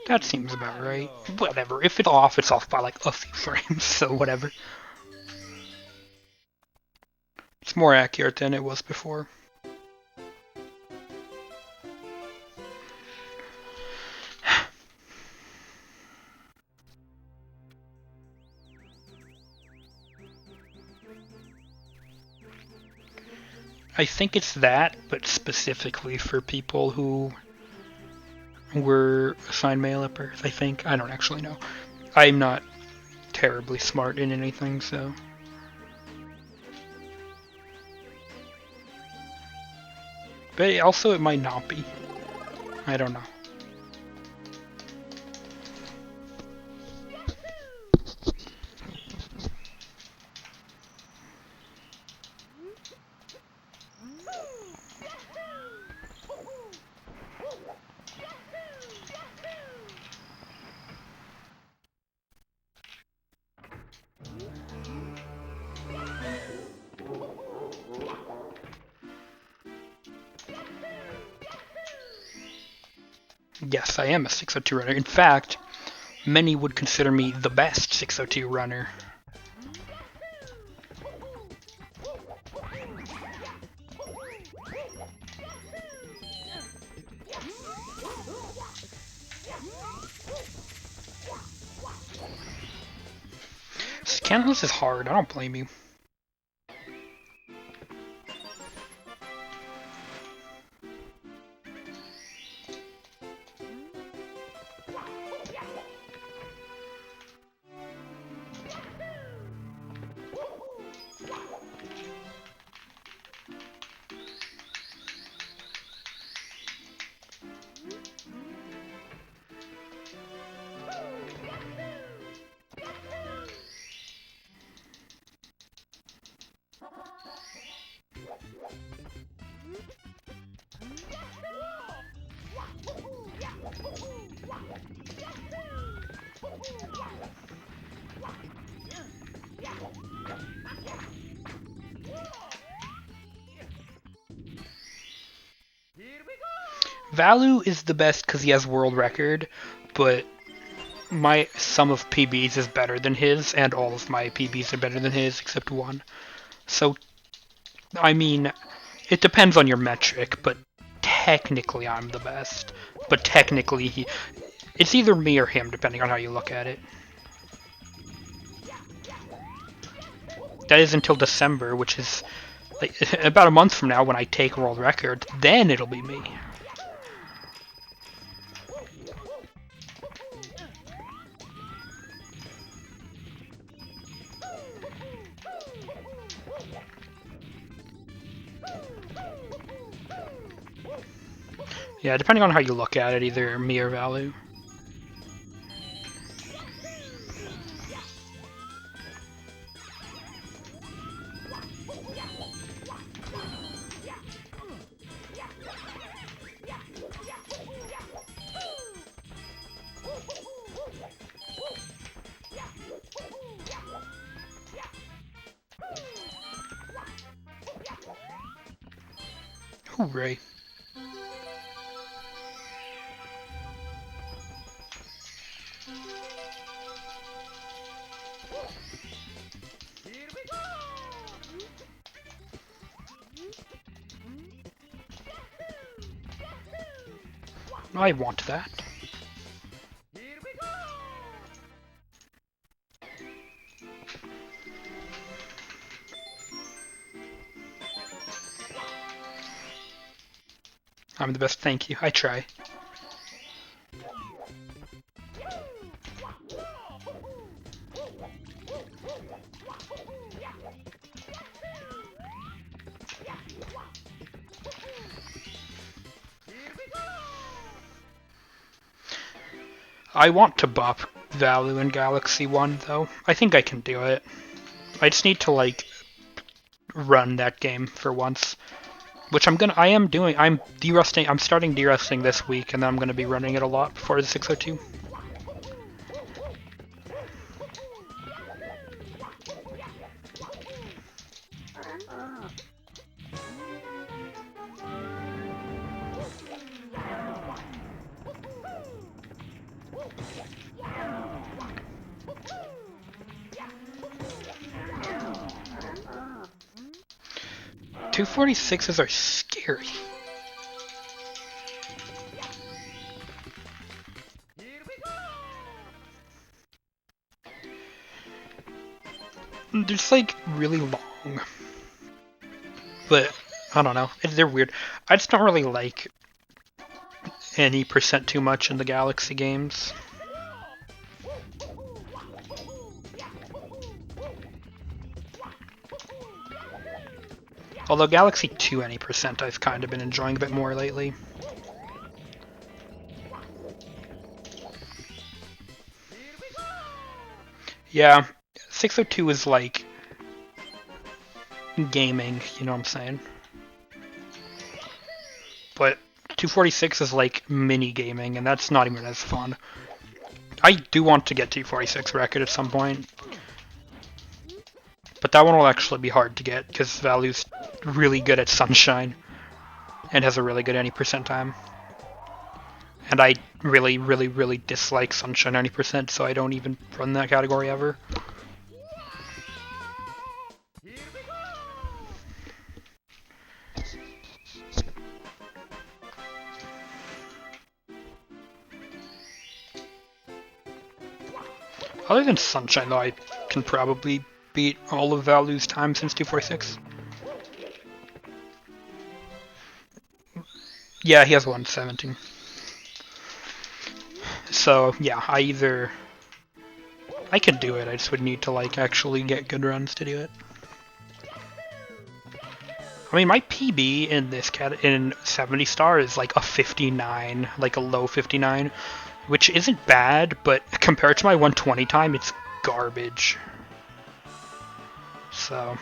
That seems about right. Whatever. If it's off by like a few frames, so whatever. It's more accurate than it was before. I think it's that, but specifically for people who were assigned male at birth, I think. I don't actually know. I'm not terribly smart in anything, so... But also it might not be. I don't know. Yes, I am a 602 runner. In fact, many would consider me the best 602 runner. Cantless is hard, I don't blame you. Valu is the best because he has world record, but my sum of PBs is better than his, and all of my PBs are better than his, except one. So, I mean, it depends on your metric, but technically I'm the best. But technically it's either me or him, depending on how you look at it. That is until December, which is like, about a month from now when I take world record. Then it'll be me. Yeah, depending on how you look at it, either me or Valu. Hooray. I want that. I'm the best, thank you. I try. I want to bop Valu in Galaxy 1, though. I think I can do it. I just need to, like, run that game for once. Which I'm derusting, I'm starting derusting this week, and then I'm gonna be running it a lot before the 602. 246s are scary. They're just like really long. But I don't know. They're weird. I just don't really like any percent too much in the Galaxy games. Although Galaxy 2 any percent I've kind of been enjoying a bit more lately. Yeah, 602 is like gaming, you know what I'm saying? But 246 is like mini gaming, and that's not even as fun. I do want to get 246 record at some point, but that one will actually be hard to get because Value's really good at Sunshine and has a really good any percent time. And I really, really, really dislike Sunshine 90%, so I don't even run that category ever. Other than Sunshine, though, I can probably beat all of Value's time since 246. Yeah, he has 117. So, yeah, I could do it, I just would need to, like, actually get good runs to do it. I mean, my PB in this in 70 star is like a 59, like a low 59, which isn't bad, but compared to my 120 time, it's garbage. So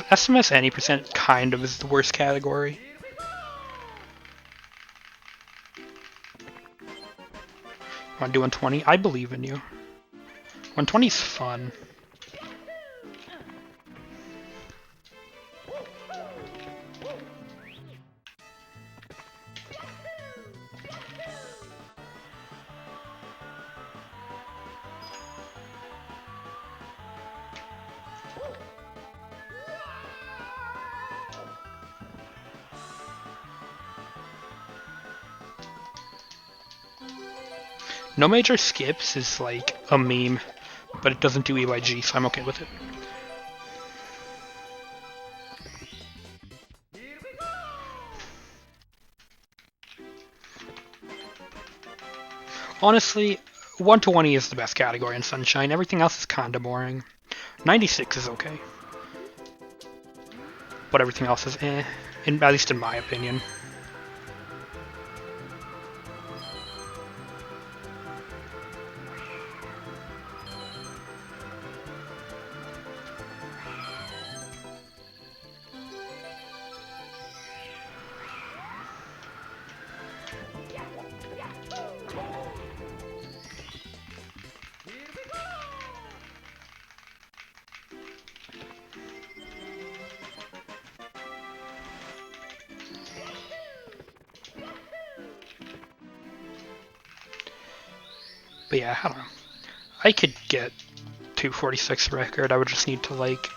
SMS any percent kind of is the worst category. Want to do 120? I believe in you. 120 is fun. No major skips is like a meme, but it doesn't do EYG, so I'm okay with it. Honestly, 120 is the best category in Sunshine. Everything else is kinda boring. 96 is okay. But everything else is eh, at least in my opinion. But yeah, I don't know. I could get 246 record, I would just need to like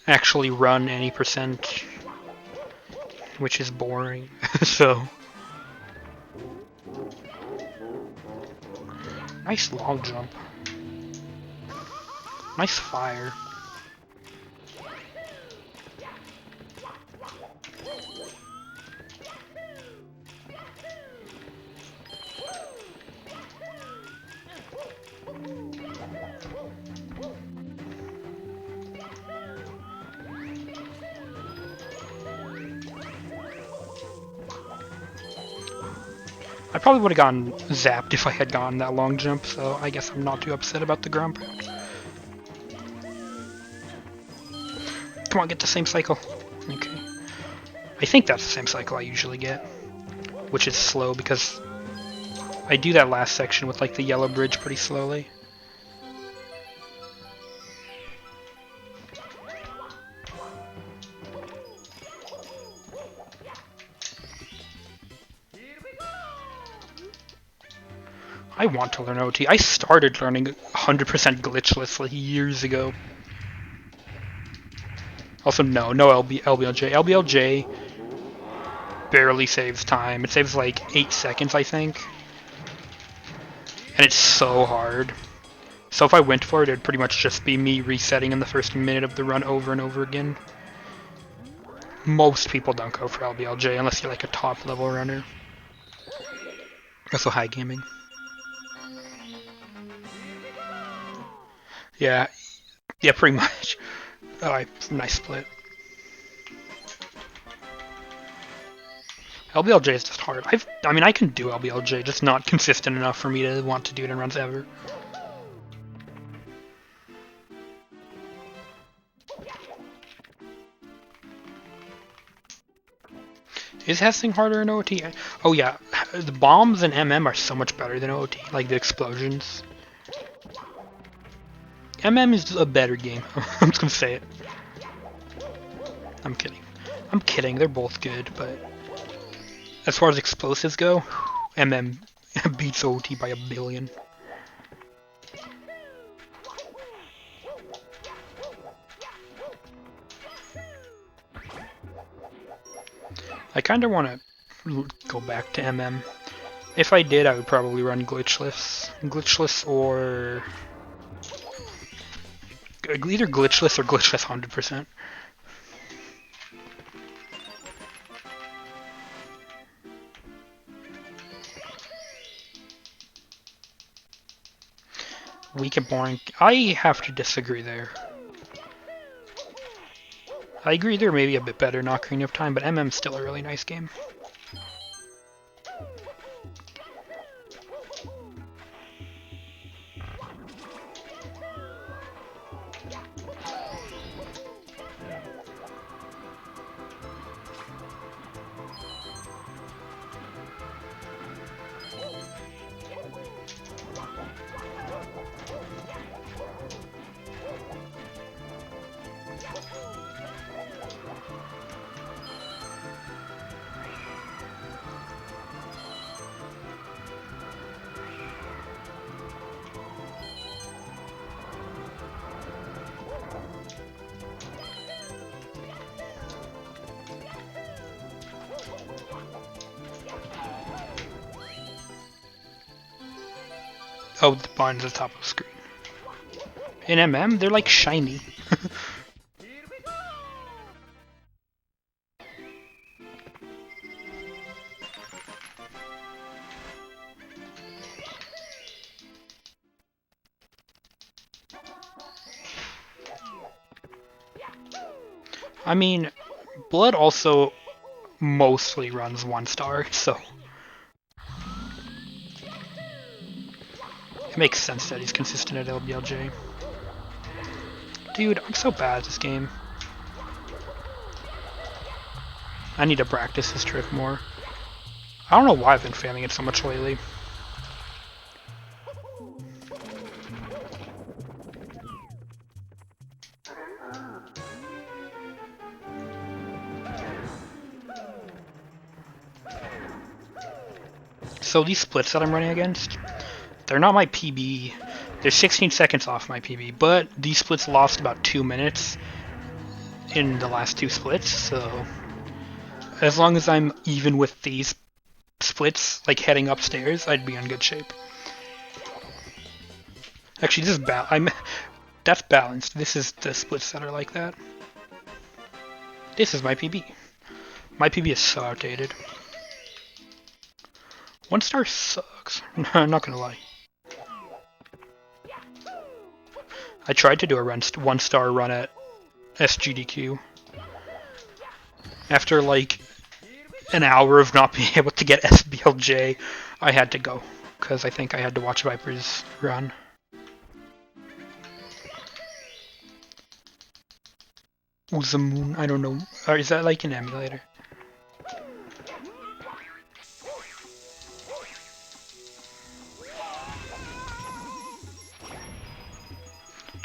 actually run any percent, which is boring. So nice long jump. Nice fire. I probably would have gotten zapped if I had gone that long jump, so I guess I'm not too upset about the ground pound. Come on, get the same cycle. Okay. I think that's the same cycle I usually get, which is slow because I do that last section with like the yellow bridge pretty slowly. I want to learn OT. I started learning 100% glitchless like years ago. Also, no LBLJ. LBLJ barely saves time. It saves like 8 seconds, I think. And it's so hard. So if I went for it, it'd pretty much just be me resetting in the first minute of the run over and over again. Most people don't go for LBLJ unless you're like a top level runner. Also high gaming. Yeah, pretty much. Alright, nice split. LBLJ is just hard. I mean, I can do LBLJ, just not consistent enough for me to want to do it in runs ever. Is Hessing harder in OT? Oh yeah, the bombs in MM are so much better than OT, like the explosions. MM is a better game. I'm just gonna say it. I'm kidding, they're both good, but as far as explosives go, MM beats OT by a billion. I kinda wanna go back to MM. If I did, I would probably run glitchless. Glitchless or... either glitchless or glitchless 100%. Weak and boring. I have to disagree there. I agree they're maybe a bit better in Ocarina of Time, but MM's still a really nice game. Oh, the bind's at the top of the screen. In MM, they're like shiny. I mean, Blood also mostly runs 1 star, so it makes sense that he's consistent at LBLJ. Dude, I'm so bad at this game. I need to practice this trick more. I don't know why I've been failing it so much lately. So these splits that I'm running against, they're not my PB. They're 16 seconds off my PB, but these splits lost about 2 minutes in the last 2 splits, so as long as I'm even with these splits, like heading upstairs, I'd be in good shape. Actually, this is that's balanced. This is the splits that are like that. This is my PB. My PB is so outdated. 1 star sucks. I'm not gonna lie. I tried to do a 1 star run at SGDQ. After like an hour of not being able to get SBLJ, I had to go because I think I had to watch Viper's run. Uzamoon, I don't know. Or is that like an emulator?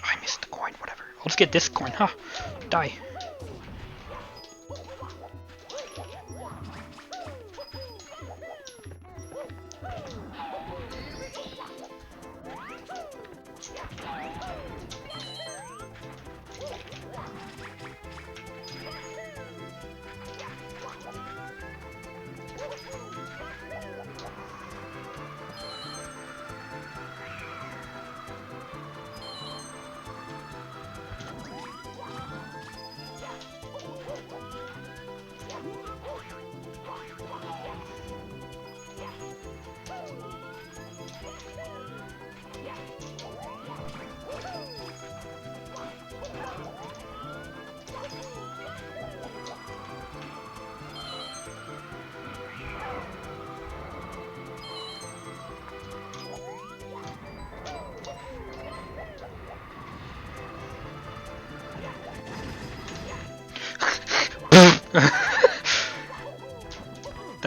Oh, I missed the coin, whatever. I'll just get this coin, huh? Die. I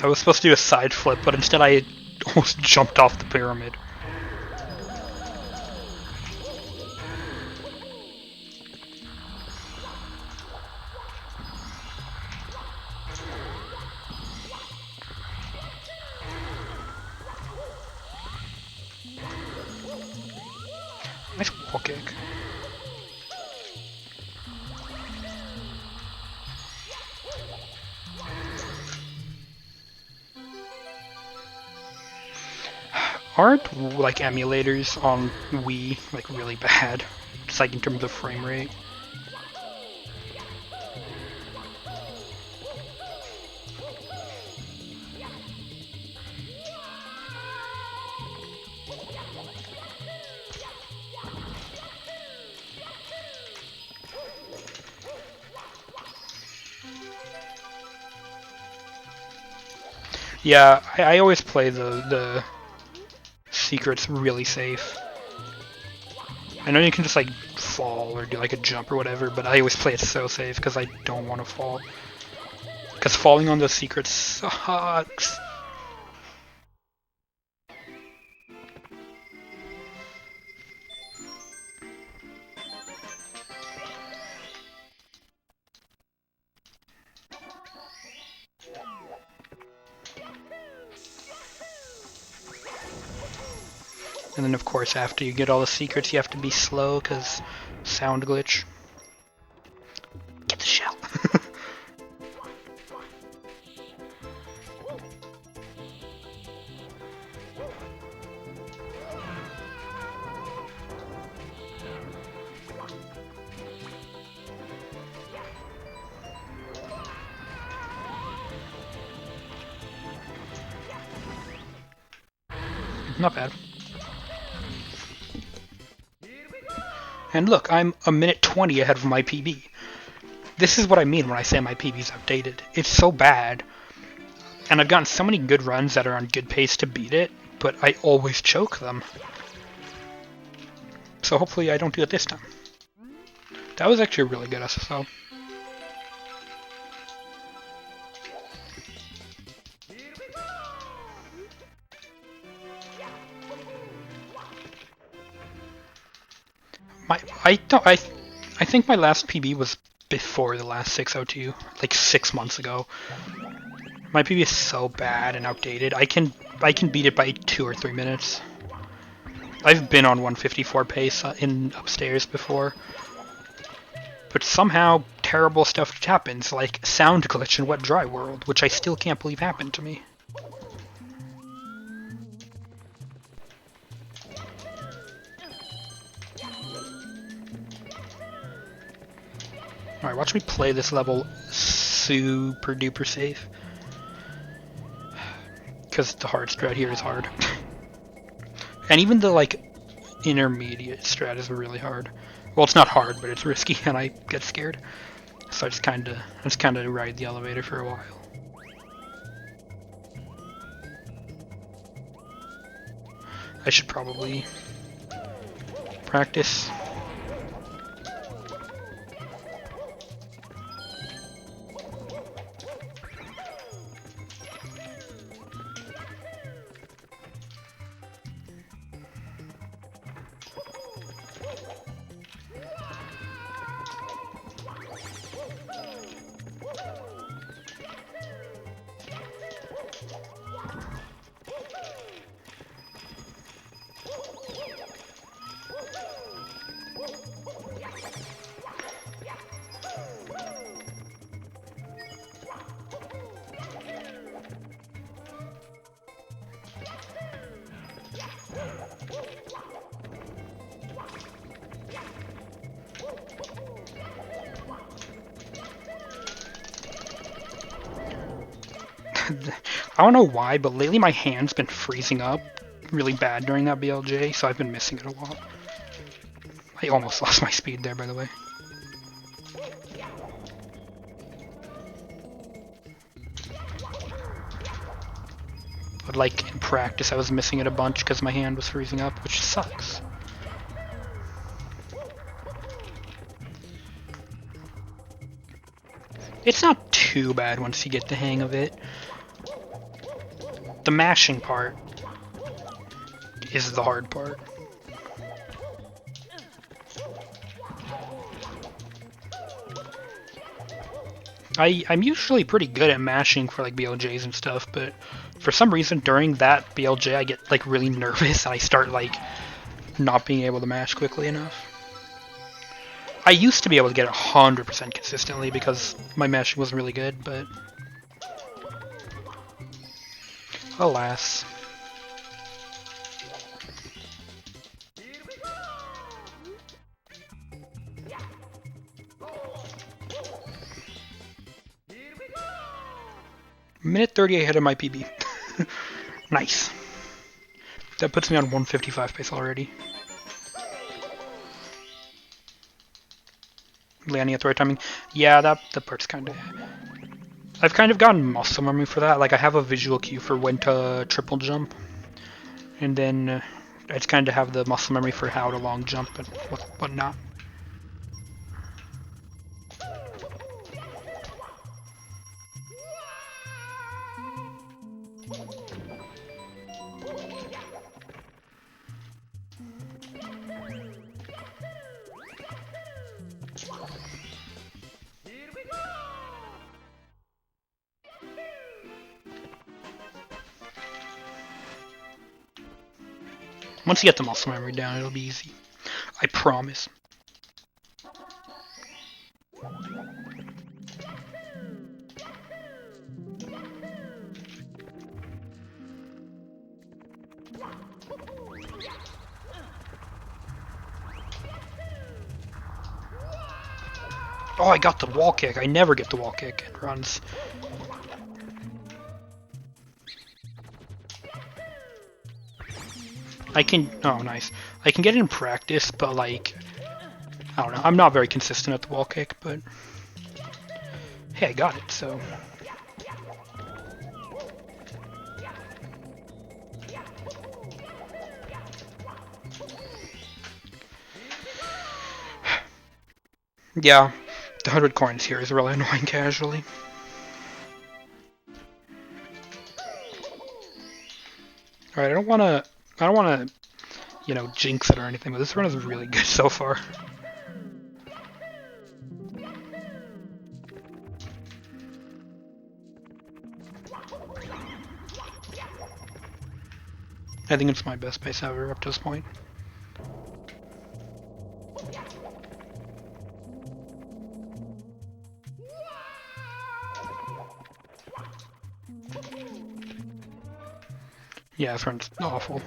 was supposed to do a side flip, but instead I almost jumped off the pyramid. Nice wall kick. Aren't like emulators on Wii like really bad? Just like in terms of frame rate. Yeah, I always play the secrets really safe. I know you can just like fall or do like a jump or whatever, but I always play it so safe because I don't want to fall. Because falling on those secrets sucks. And then of course after you get all the secrets you have to be slow because sound glitch. Get the shell. Not bad. And look, I'm a minute 20 ahead of my PB. This is what I mean when I say my PB's outdated. It's so bad. And I've gotten so many good runs that are on good pace to beat it, but I always choke them. So hopefully I don't do it this time. That was actually a really good SSO. I think my last PB was before the last 602, like 6 months ago. My PB is so bad and outdated. I can beat it by 2 or 3 minutes. I've been on 154 pace in upstairs before, but somehow terrible stuff happens, like sound glitch in Wet Dry World, which I still can't believe happened to me. Alright, watch me play this level super duper safe. Because the hard strat here is hard. And even the, like, intermediate strat is really hard. Well, it's not hard, but it's risky, and I get scared. So I just kinda ride the elevator for a while. I should probably practice. I don't know why, but lately my hand's been freezing up really bad during that BLJ, so I've been missing it a lot. I almost lost my speed there, by the way. But like in practice I was missing it a bunch because my hand was freezing up, which sucks. It's not too bad once you get the hang of it. The mashing part is the hard part. I'm usually pretty good at mashing for like BLJs and stuff, but for some reason during that BLJ I get like really nervous and I start like not being able to mash quickly enough. I used to be able to get 100% consistently because my mashing wasn't really good, but alas. Minute 30 ahead of my PB. Nice. That puts me on 155 pace already. Landing at the right timing. Yeah, that part's kind of... I've kind of gotten muscle memory for that. Like, I have a visual cue for when to triple jump. And then I just kind of have the muscle memory for how to long jump and whatnot. Once you get the muscle memory down, it'll be easy. I promise. Oh, I got the wall kick. I never get the wall kick in runs. I can... Oh, nice. I can get it in practice, but like... I don't know. I'm not very consistent at the wall kick, but... Hey, I got it, so... Yeah, the 100 coins here is really annoying casually. Alright, I don't wanna, you know, jinx it or anything, but this run is really good so far. I think it's my best pace ever up to this point. Yeah, this run's awful.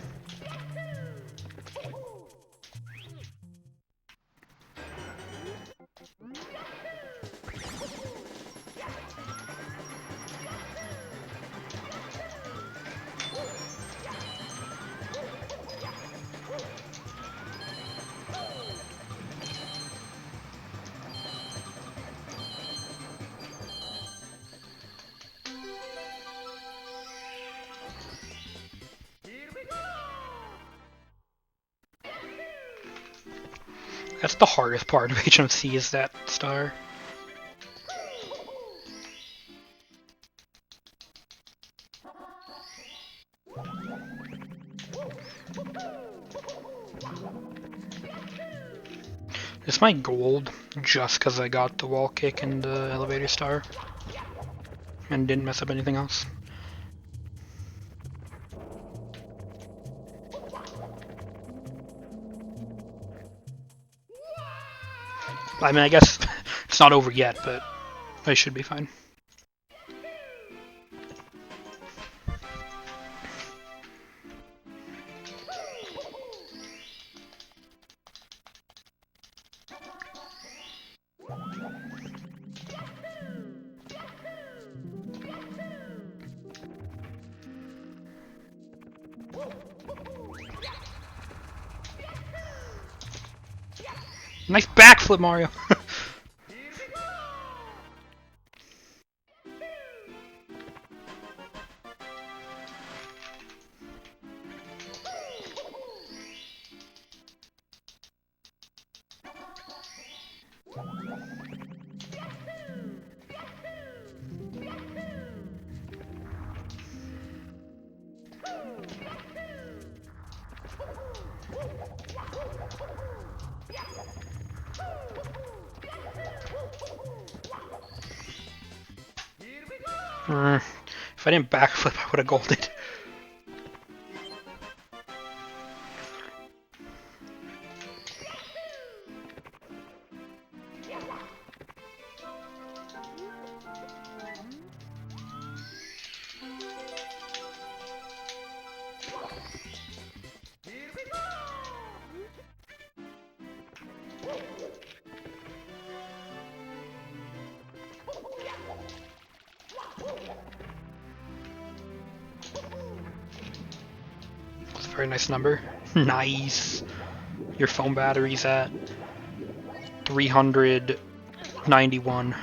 That's the hardest part of HMC is that star. This might gold just because I got the wall kick and the elevator star and didn't mess up anything else. I mean, I guess it's not over yet, but I should be fine. Nice backflip, Mario! If I didn't backflip, I would have golded. That's a very nice number. Nice. Your phone battery's at 391.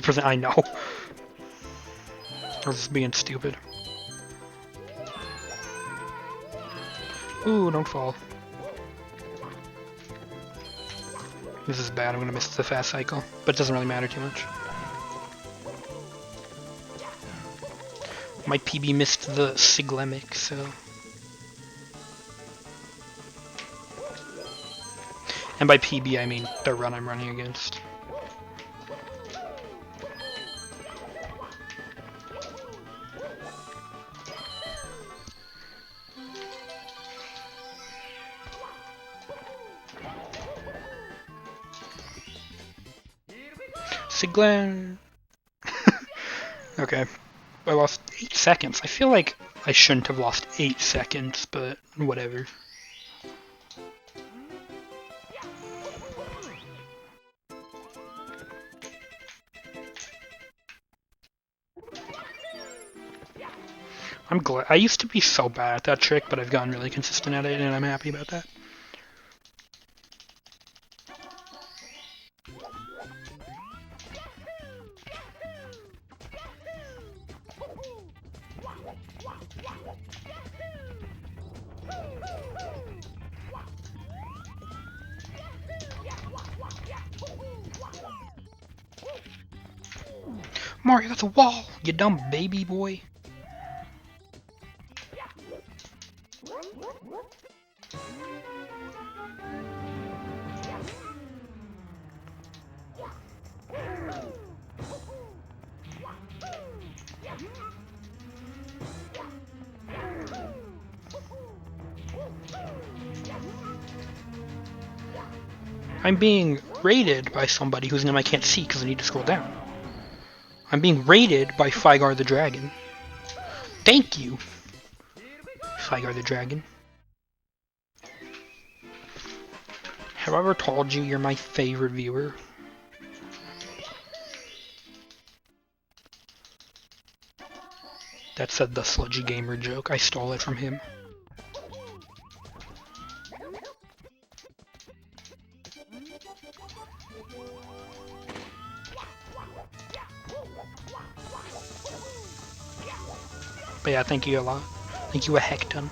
%, I know. I was just being stupid. Ooh, don't fall. This is bad, I'm gonna miss the fast cycle, but it doesn't really matter too much. My PB missed the Siglemic, so... And by PB I mean the run I'm running against. Siglen. Okay, I lost 8 seconds. I feel like I shouldn't have lost 8 seconds, but whatever. I'm glad. I used to be so bad at that trick, but I've gotten really consistent at it, and I'm happy about that. Mario, that's a wall, you dumb baby boy. I'm being raided by somebody whose name I can't see because I need to scroll down. I'm being raided by Fygar the Dragon. Thank you, Fygar the Dragon. Have I ever told you you're my favorite viewer? That said the sludgy gamer joke. I stole it from him. But yeah, thank you a lot. Thank you a heck ton.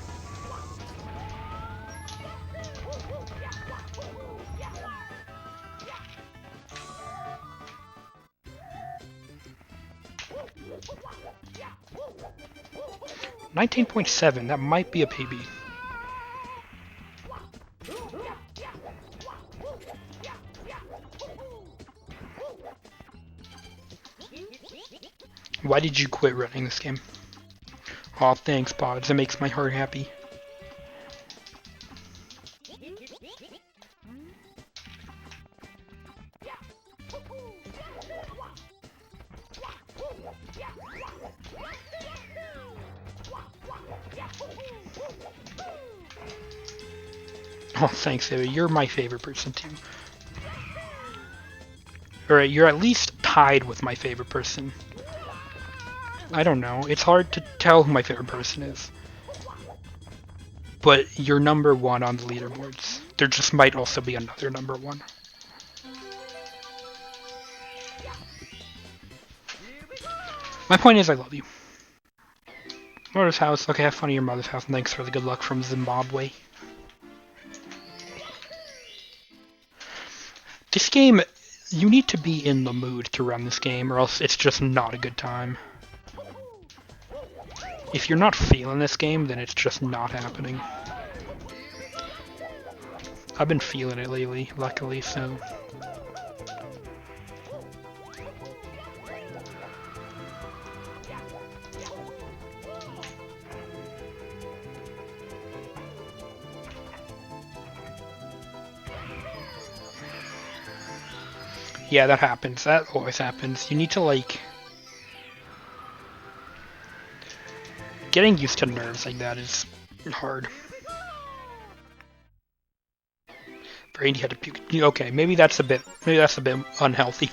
$19.7, that might be a PB. Why did you quit running this game? Aw, thanks, Pods. It makes my heart happy. Oh, thanks, Ava. You're my favorite person, too. Alright, you're at least tied with my favorite person. I don't know. It's hard to tell who my favorite person is. But you're number 1 on the leaderboards. There just might also be another number 1. My point is, I love you. Mother's house. Okay, have fun at your mother's house, and thanks for the good luck from Zimbabwe. This game, you need to be in the mood to run this game, or else it's just not a good time. If you're not feeling this game, then it's just not happening. I've been feeling it lately, luckily, so... Yeah, that happens. That always happens. You need to, like... Getting used to nerves like that is hard. Brady had to puke. Okay, maybe that's a bit unhealthy.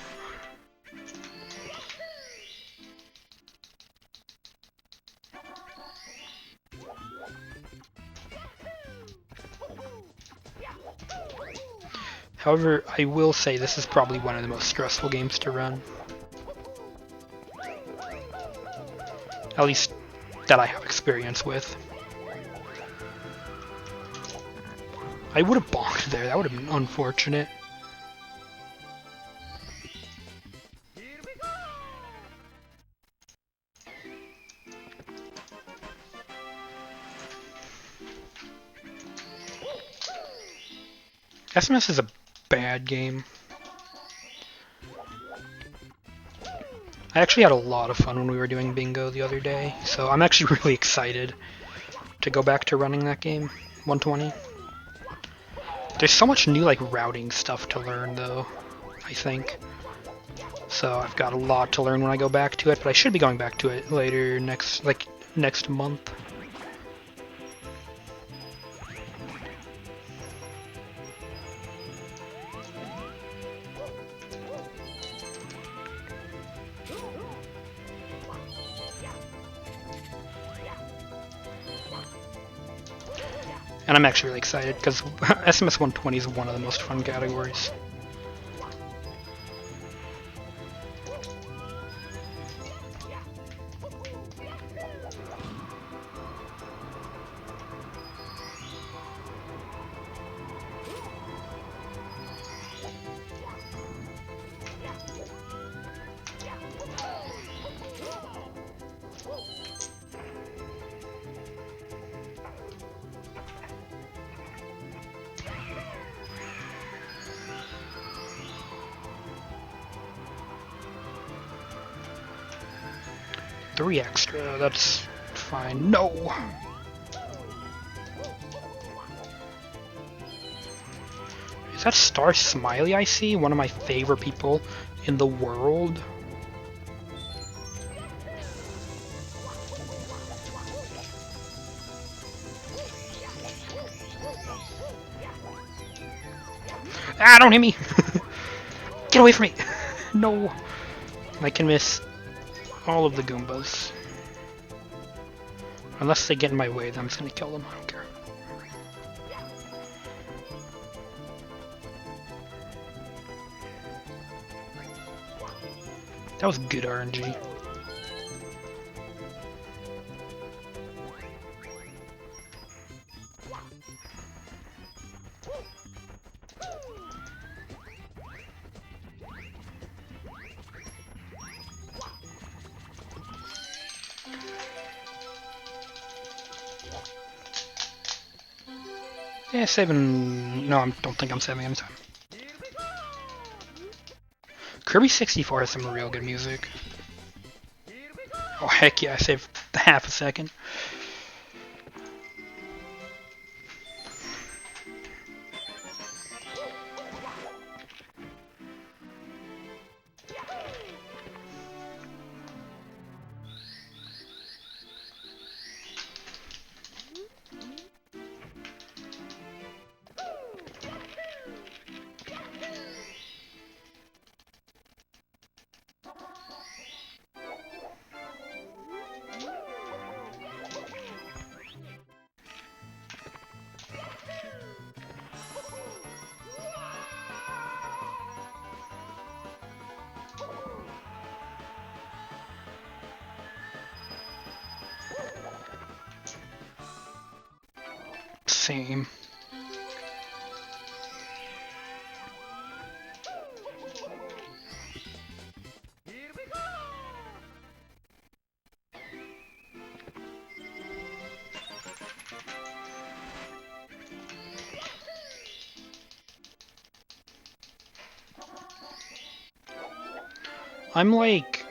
However, I will say this is probably one of the most stressful games to run. At least that I have experience with. I would have bonked there, that would have been unfortunate. SMS is a bad game. I actually had a lot of fun when we were doing bingo the other day, so I'm actually really excited to go back to running that game, 120. There's so much new like routing stuff to learn though, I think. So I've got a lot to learn when I go back to it, but I should be going back to it later next month. And I'm actually really excited because SMS 120 is one of the most fun categories. Three extra, that's fine. No! Is that Star Smiley I see? One of my favorite people in the world? Ah, don't hit me! Get away from me! No! I can miss all of the Goombas. Unless they get in my way, then I'm just gonna kill them. I don't care. That was good RNG. Yeah, saving... No, I don't think I'm saving any time. Kirby 64 has some real good music. Oh, heck yeah, I saved half a second. Same. I'm like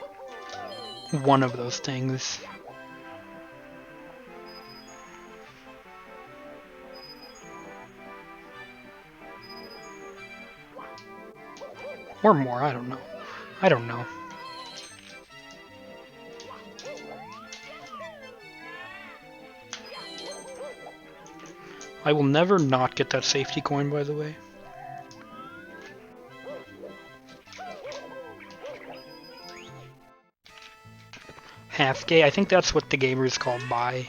one of those things. Or more, I don't know. I don't know. I will never not get that safety coin, by the way. Half gay, I think that's what the gamers call bi.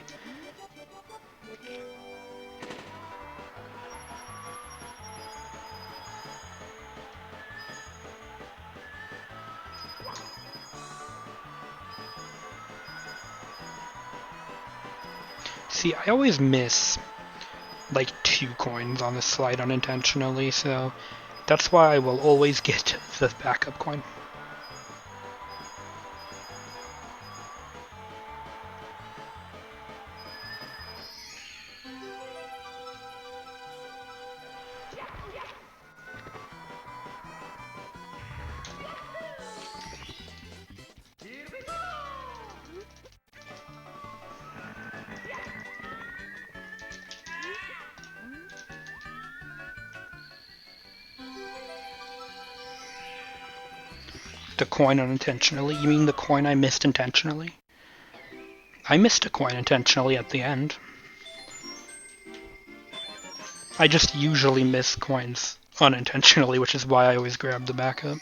See, I always miss like 2 coins on this slide unintentionally, so that's why I will always get the backup coin. The coin unintentionally? You mean the coin I missed intentionally? I missed a coin intentionally at the end. I just usually miss coins unintentionally, which is why I always grab the backup.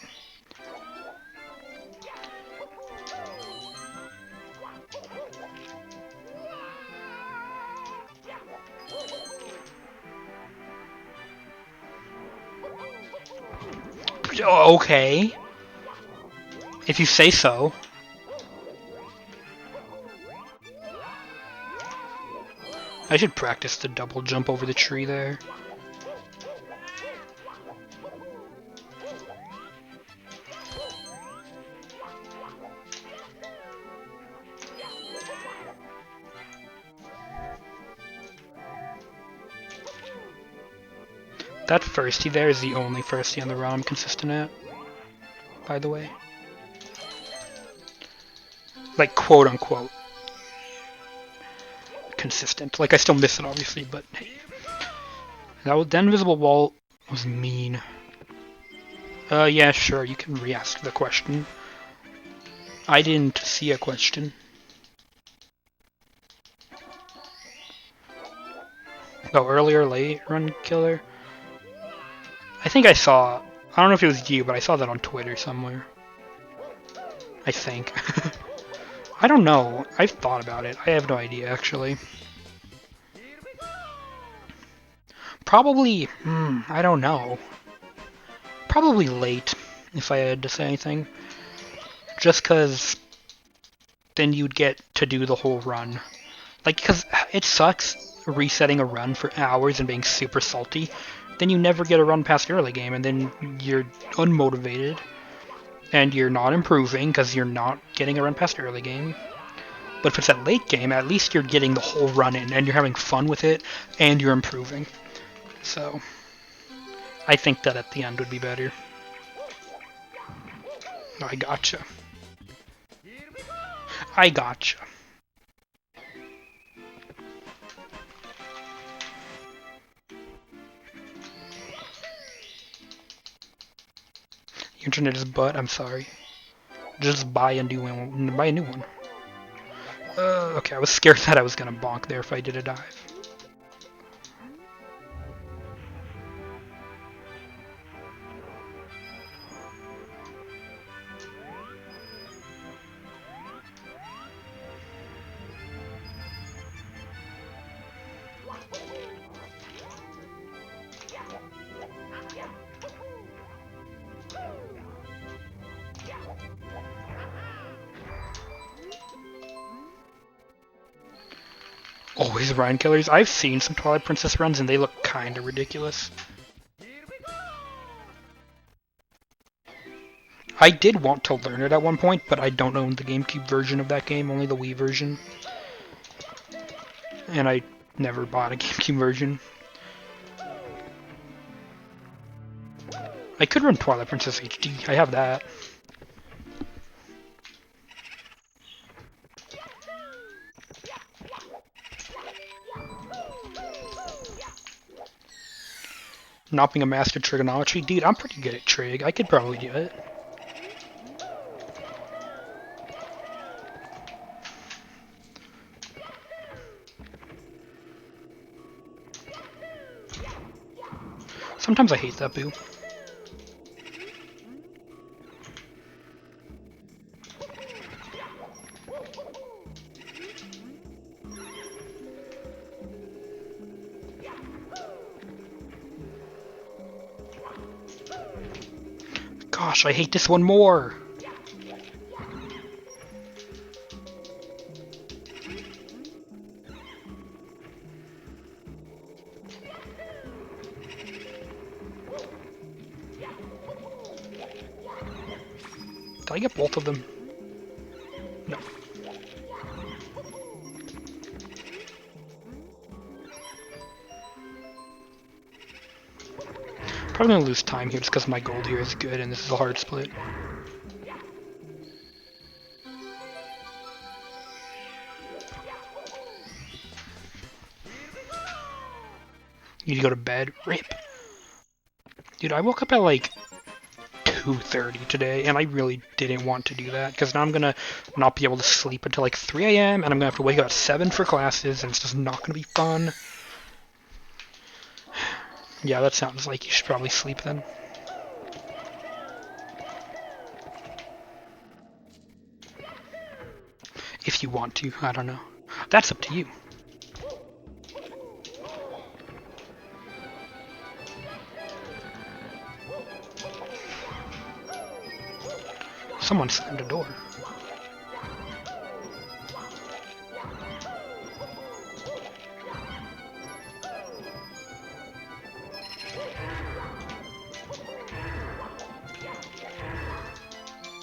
Okay. If you say so. I should practice the double jump over the tree there. That firstie there is the only firstie on the ROM I'm consistent at, by the way. Like, quote-unquote consistent. Like, I still miss it, obviously, but hey. That invisible wall was mean. Yeah, sure, you can re-ask the question. I didn't see a question. Oh, earlier late run killer? I think I saw... I don't know if it was you, but I saw that on Twitter somewhere. I think. I don't know. I've thought about it. I have no idea, actually. Probably... I don't know. Probably late, if I had to say anything. Just because then you'd get to do the whole run. Like, because it sucks resetting a run for hours and being super salty. Then you never get a run past early game, and then you're unmotivated. And you're not improving because you're not getting a run past early game. But if it's at late game, at least you're getting the whole run in, and you're having fun with it, and you're improving. So, I think that at the end would be better. I gotcha. I gotcha. Your internet is butt, I'm sorry. Just buy a new one. Buy a new one. Okay, I was scared that I was gonna bonk there if I did a dive. Always Ryan killers. I've seen some Twilight Princess runs and they look kinda ridiculous. I did want to learn it at one point, but I don't own the GameCube version of that game, only the Wii version. And I never bought a GameCube version. I could run Twilight Princess HD, I have that. Not being a master trigonometry? Dude, I'm pretty good at trig. I could probably do it. Sometimes I hate that boo. Gosh, I hate this one more. Did I get both of them? No. Probably gonna lose time here just because my gold here is good and this is a hard split. You need to go to bed? Rip. Dude, I woke up at like 2:30 today, and I really didn't want to do that, because now I'm gonna not be able to sleep until like 3 a.m., and I'm gonna have to wake up at 7 for classes, and it's just not gonna be fun. Yeah, that sounds like you should probably sleep then. If you want to, I don't know. That's up to you. Someone slammed a door.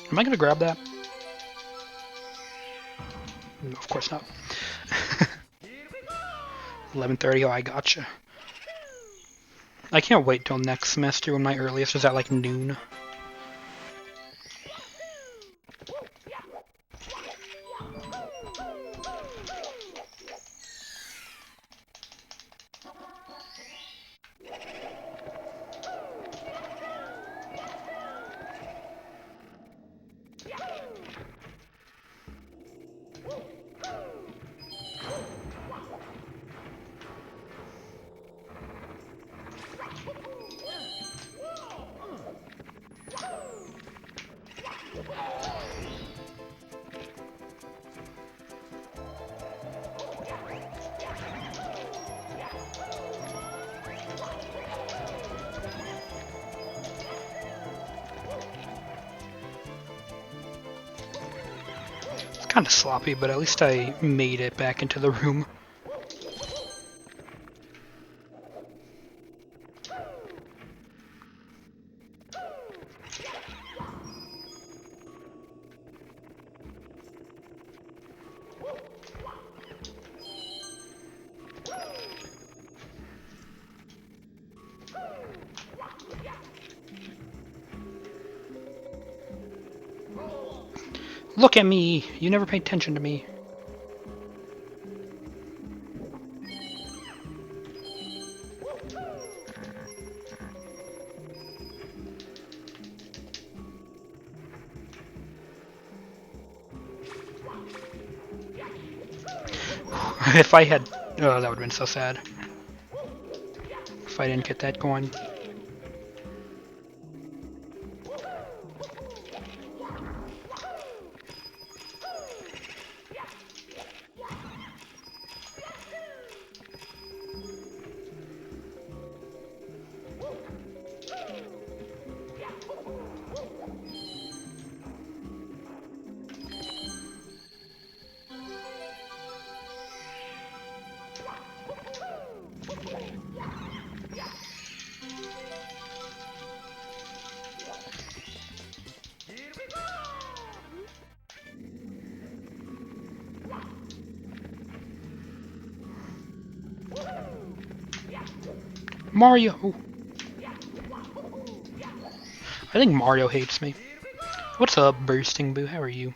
Am I gonna grab that? No, of course not. 11:30, oh, I gotcha. I can't wait till next semester when my earliest is at like noon. Kind of sloppy, but at least I made it back into the room. Look at me! You never paid attention to me. If I had... Oh, that would have been so sad. If I didn't get that coin. Mario! Ooh. I think Mario hates me. What's up, Bursting Boo? How are you?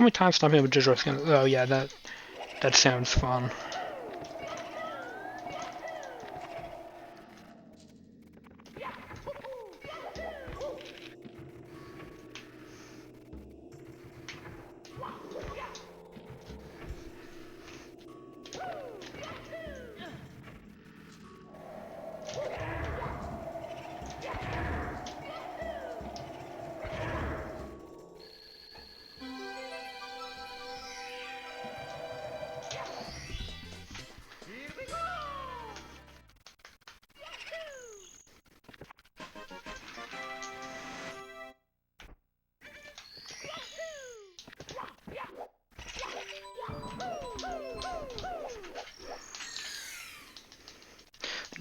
how many times stomping with Jojo's gonna... Oh yeah, that sounds fun.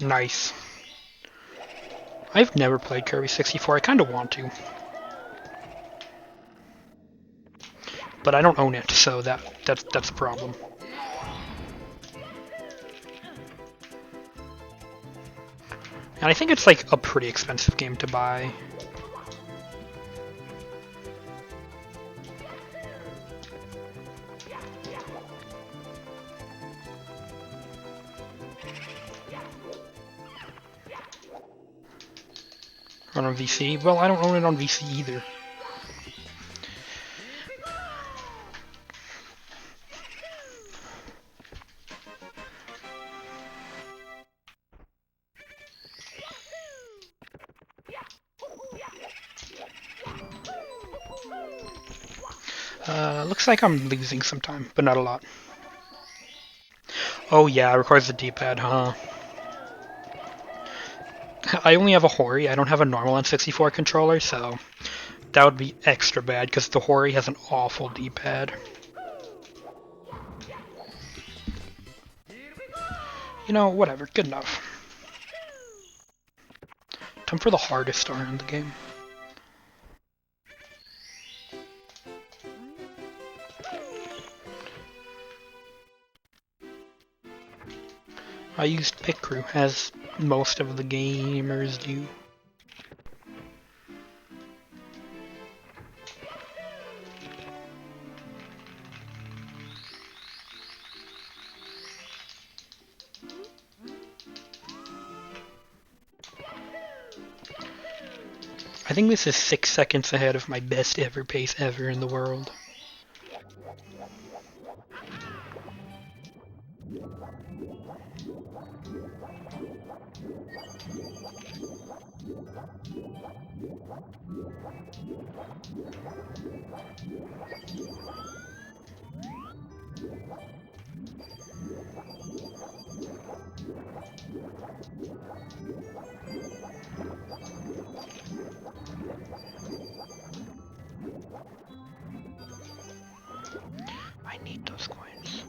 Nice. I've never played Kirby 64. I kind of want to. But I don't own it, so that's a problem. And I think it's like a pretty expensive game to buy. Run on VC? Well, I don't own it on VC either. Looks like I'm losing some time, but not a lot. Oh yeah, it requires the D-pad, huh? I only have a Hori, I don't have a normal N64 controller, so that would be extra bad, because the Hori has an awful D-pad. You know, whatever, good enough. Time for the hardest star in the game. I used Pit Crew, as most of the gamers do. I think this is 6 seconds ahead of my best ever pace ever in the world. I need those coins.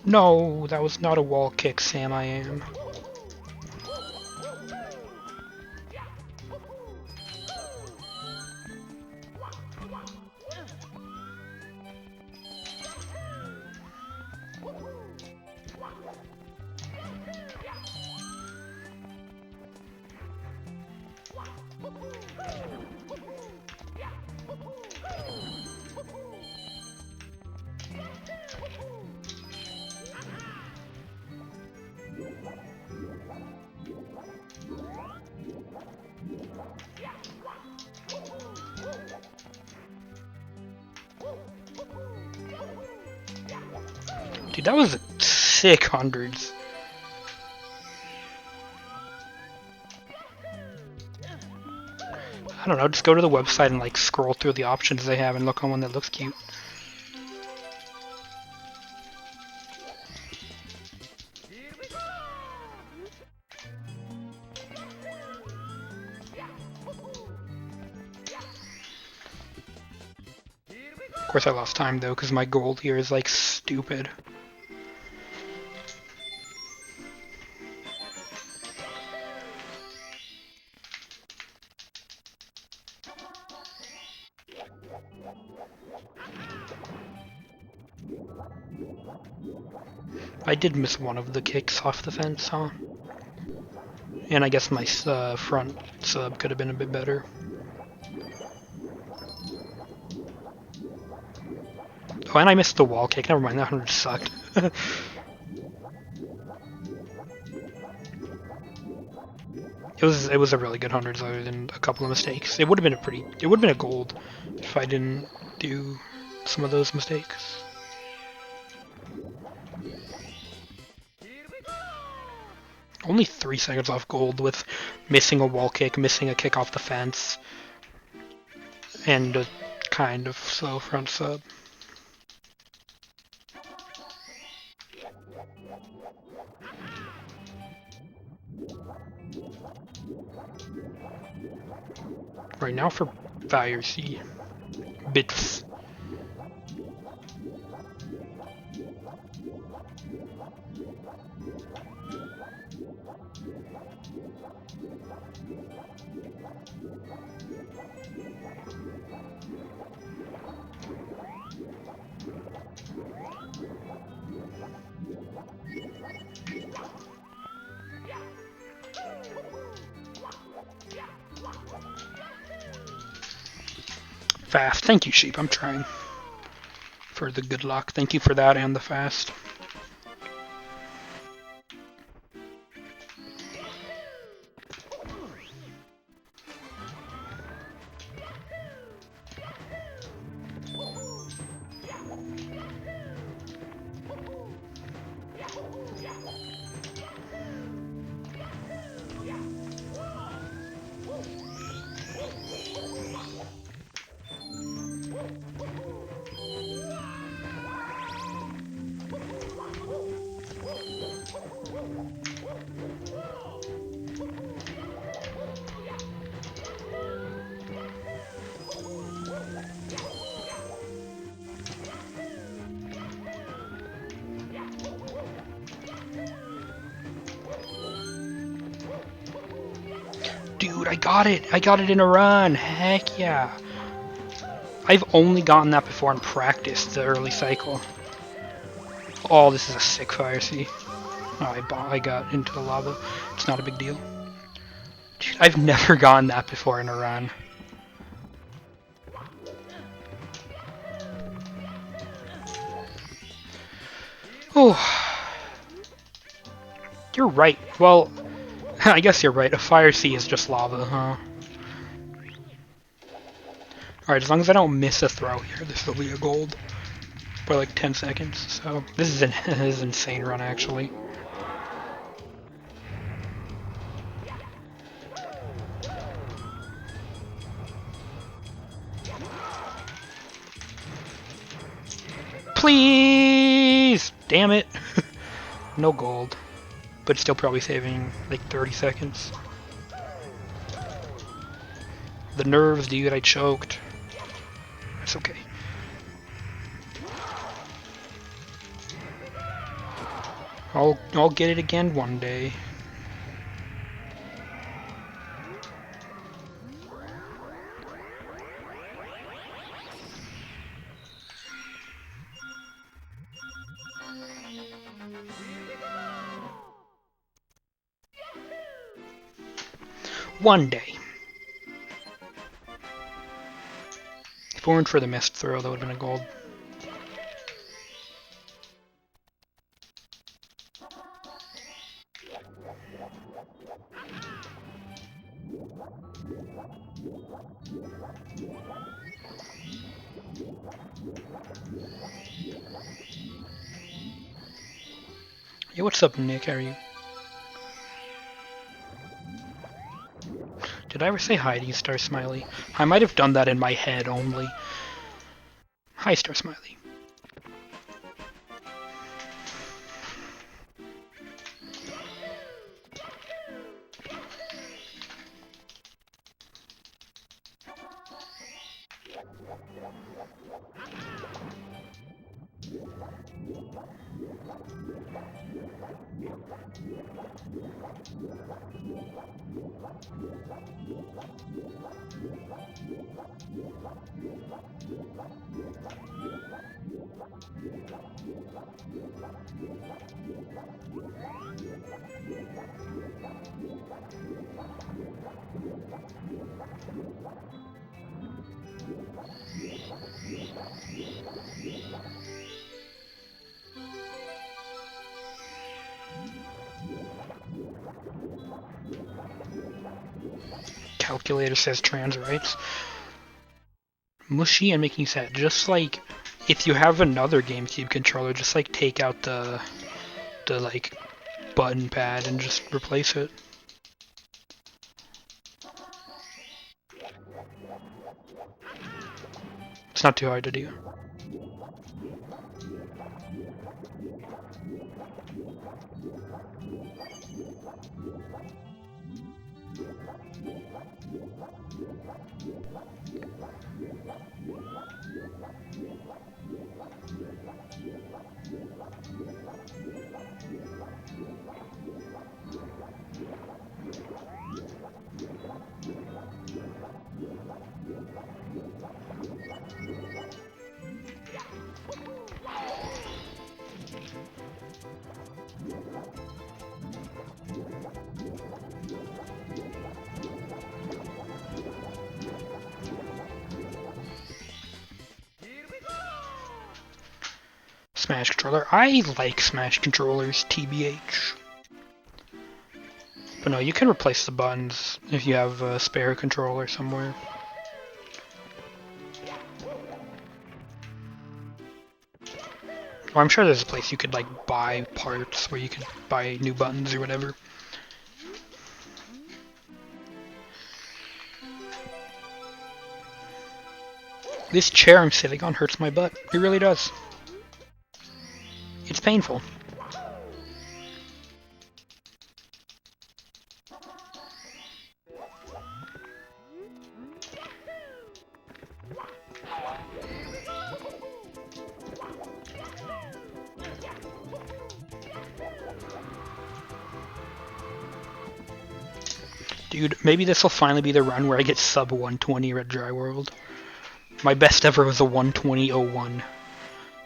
No, that was not a wall kick, Sam I am. Dude, that was sick hundreds. I don't know, just go to the website and like scroll through the options they have and look on one that looks cute. Of course I lost time though, because my gold here is like stupid. I did miss one of the kicks off the fence, huh? And I guess my front sub could have been a bit better. Oh, and I missed the wall kick. Never mind, that 100 sucked. It was a really good 100 other than a couple of mistakes. It would have been a gold if I didn't do some of those mistakes. Only 3 seconds off gold with missing a wall kick, missing a kick off the fence, and a kind of slow front sub. Right now for Fire C bits. Fast. Thank you, sheep. I'm trying. For the good luck. Thank you for that and the fast. Dude, I got it! I got it in a run! Heck yeah! I've only gotten that before in practice, the early cycle. Oh, this is a sick Fire C. Oh, I got into the lava. It's not a big deal. Dude, I've never gotten that before in a run. Oh. You're right. Well, I guess you're right. A Fire C is just lava, huh? Alright, as long as I don't miss a throw here, this will be a gold. For like 10 seconds, so this is an insane run, actually. Please! Damn it! No gold. But still probably saving like 30 seconds. The nerves, dude, I choked. It's okay. I'll get it again one day. One day. If it weren't for the missed throw, that would have been a gold. Yo, what's up, Nick? How are you? Did I ever say hi to you, Star Smiley? I might have done that in my head only. Hi, Star Smiley. Calculator says trans rights. Mushy and making sad. Just like if you have another GameCube controller, just like take out the like button pad and just replace it. It's not too hard to do. Smash controller. I like Smash controllers, TBH. But no, you can replace the buttons if you have a spare controller somewhere. Well, I'm sure there's a place you could like buy parts where you could buy new buttons or whatever. This chair I'm sitting on hurts my butt. It really does. It's painful. Dude, maybe this will finally be the run where I get sub 120 Red Dry World. My best ever was a 120.01.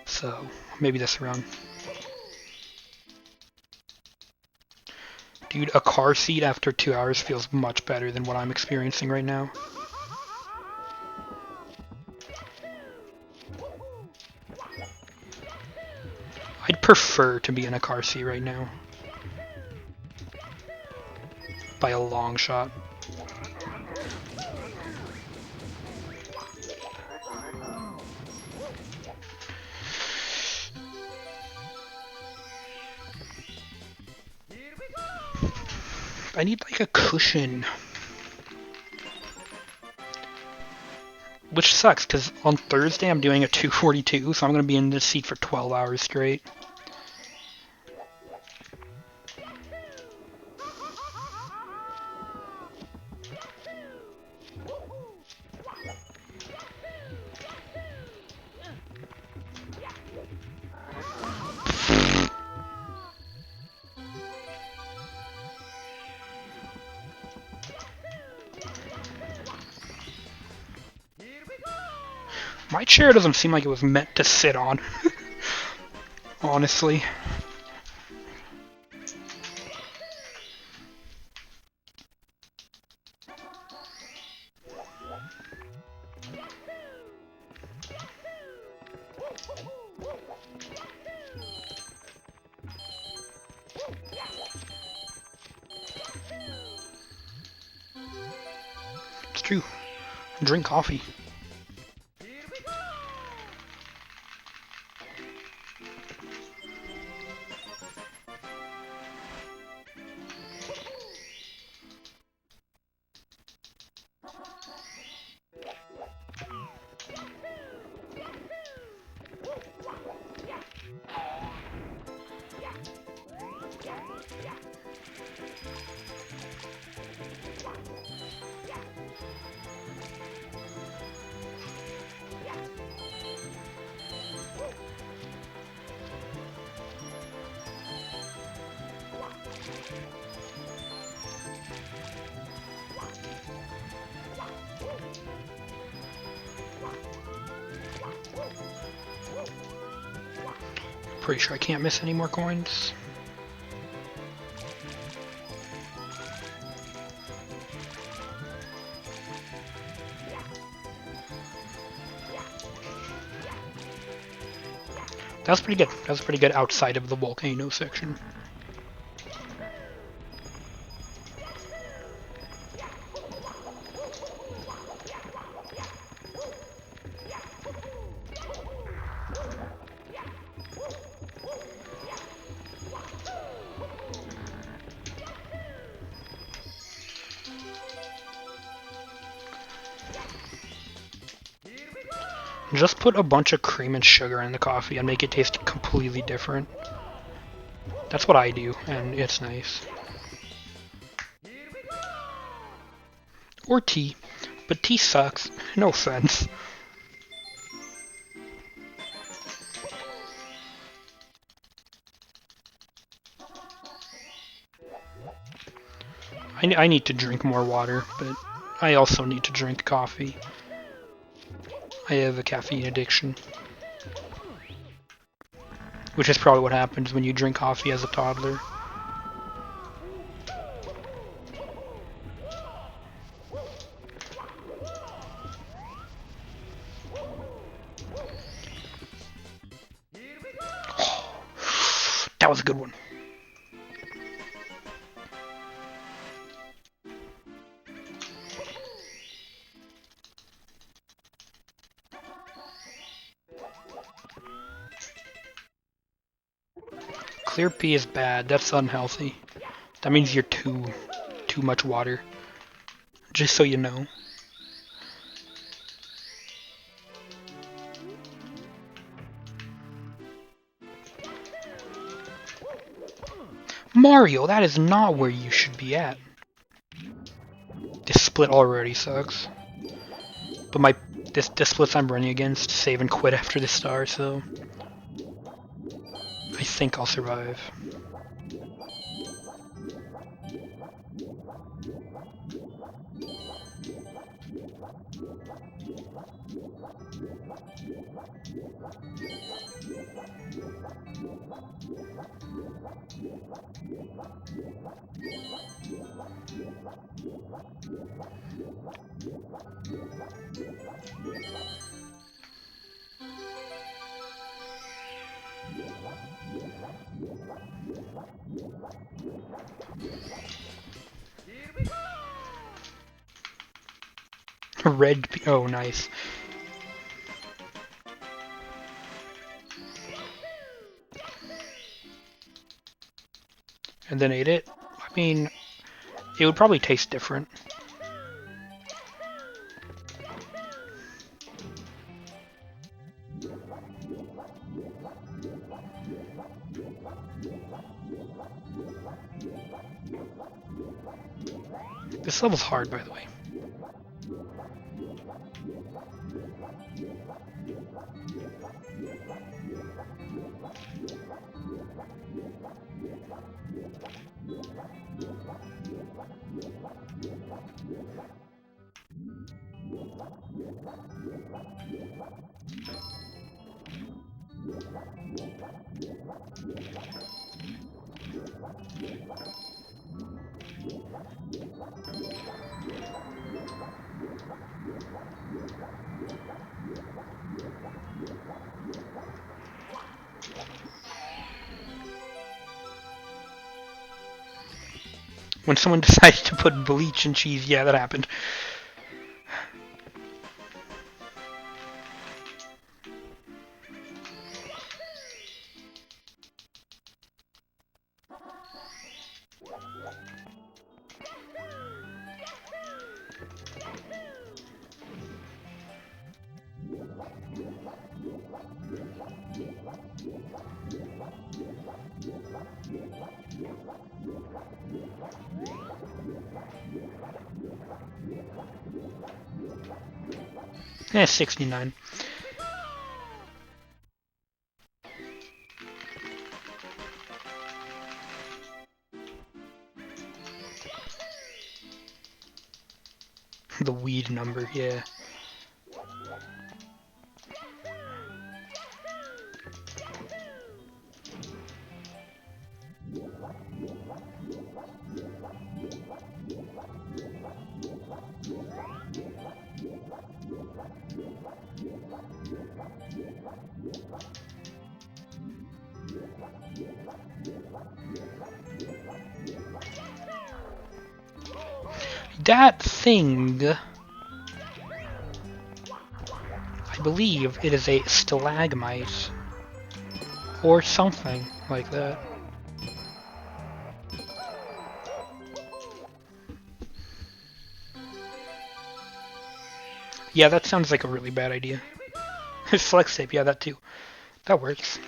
So, maybe this run. Dude, a car seat after 2 hours feels much better than what I'm experiencing right now. I'd prefer to be in a car seat right now. By a long shot. I need like a cushion. Which sucks, because on Thursday I'm doing a 242, so I'm going to be in this seat for 12 hours straight. My chair doesn't seem like it was meant to sit on. Honestly. It's true. Drink coffee. pretty sure I can't miss any more coins. That was pretty good. That was pretty good outside of the volcano section. Just put a bunch of cream and sugar in the coffee and make it taste completely different. That's what I do, and it's nice. Or tea, but tea sucks. No offense. I need to drink more water, but I also need to drink coffee. I have a caffeine addiction. Which is probably what happens when you drink coffee as a toddler. That was a good one. Clear pee is bad. That's unhealthy. That means you're too much water. Just so you know. Mario, that is not where you should be at. This split already sucks. But this splits I'm running against save and quit after this star, so I think I'll survive. Red, oh nice. And then ate it? I mean, it would probably taste different. This level's hard, by the way. When someone decides to put bleach in cheese, yeah, that happened. Eh, 69. The weed number, yeah. That thing, I believe it is a stalagmite. Or something like that. Yeah, that sounds like a really bad idea. Flex tape, yeah, that too. That works.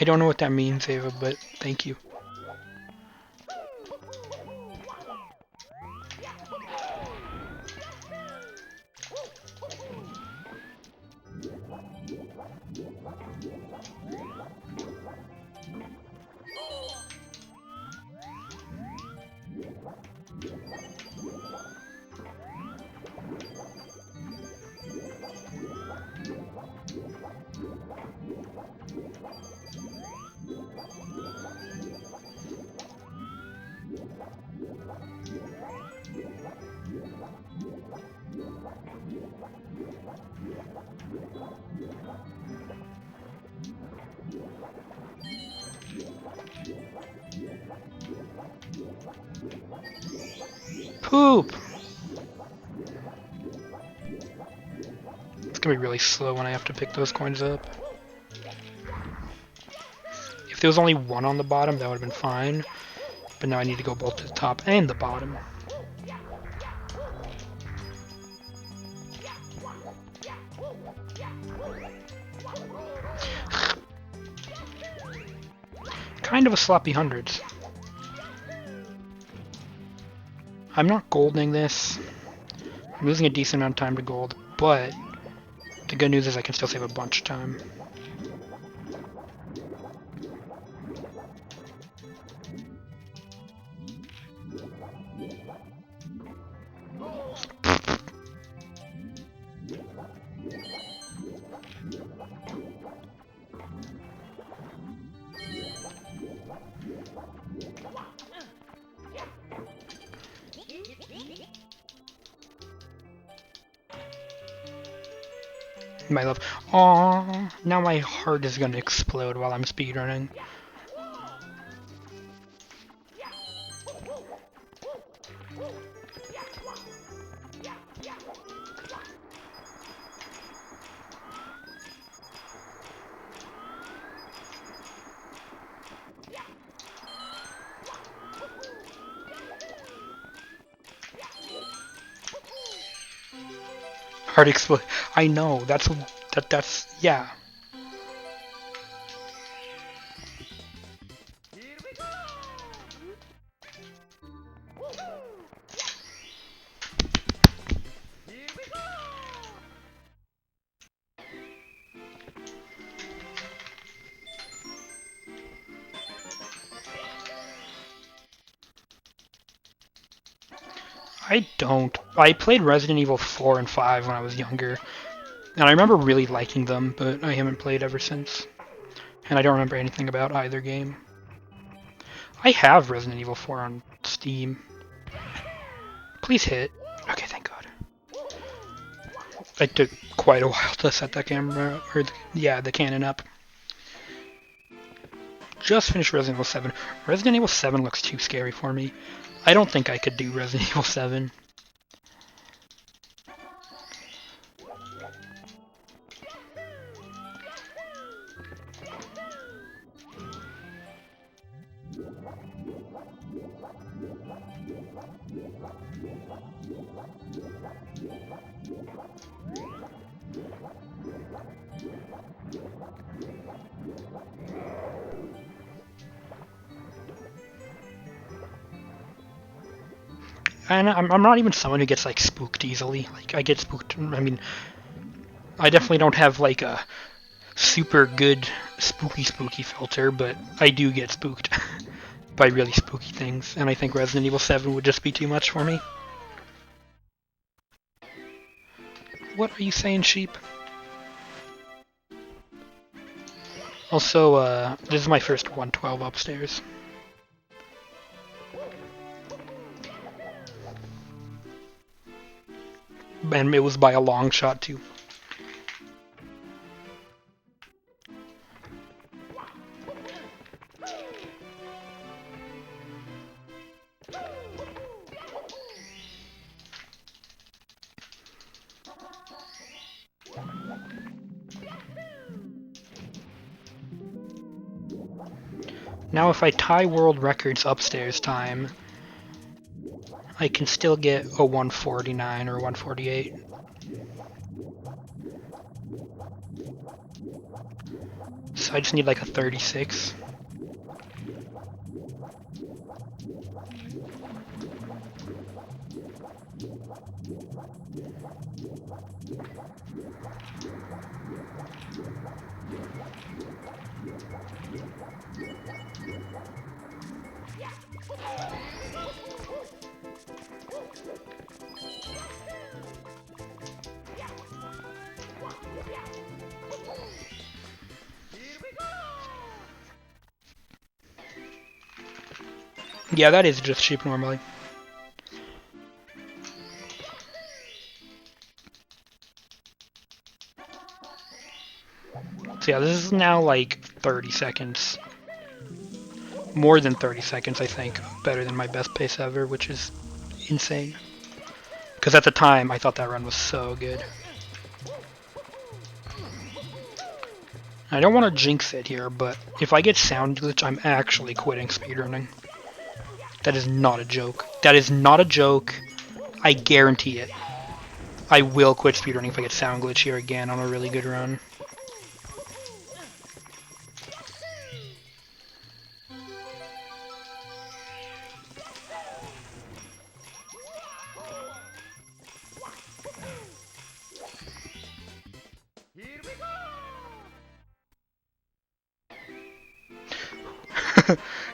I don't know what that means, Ava, but thank you. Poop! It's gonna be really slow when I have to pick those coins up. If there was only one on the bottom, that would have been fine. But now I need to go both to the top and the bottom. Kind of a sloppy hundreds. I'm not golding this. I'm losing a decent amount of time to gold, but the good news is I can still save a bunch of time. My love. Aww, now my heart is gonna explode while I'm speedrunning. Heart explode. I know. That's yeah. I don't. I played Resident Evil 4 and 5 when I was younger, and I remember really liking them, but I haven't played ever since. And I don't remember anything about either game. I have Resident Evil 4 on Steam. Please hit. Okay, thank God. It took quite a while to set that camera, or the cannon up. Just finished Resident Evil 7. Resident Evil 7 looks too scary for me. I don't think I could do Resident Evil 7. And I'm not even someone who gets, like, spooked easily. Like, I get spooked. I mean, I definitely don't have, like, a super good spooky filter, but I do get spooked by really spooky things. And I think Resident Evil 7 would just be too much for me. What are you saying, sheep? Also, this is my first 112 upstairs. And it was by a long shot, too. Now if I tie world records upstairs time, I can still get a 149 or 148. So I just need like a 36. Yeah, that is just cheap normally. So yeah, this is now like 30 seconds. More than 30 seconds, I think. Better than my best pace ever, which is insane. Because at the time, I thought that run was so good. I don't want to jinx it here, but if I get sound glitch, I'm actually quitting speedrunning. That is not a joke. That is not a joke. I guarantee it. I will quit speedrunning if I get sound glitch here again on a really good run.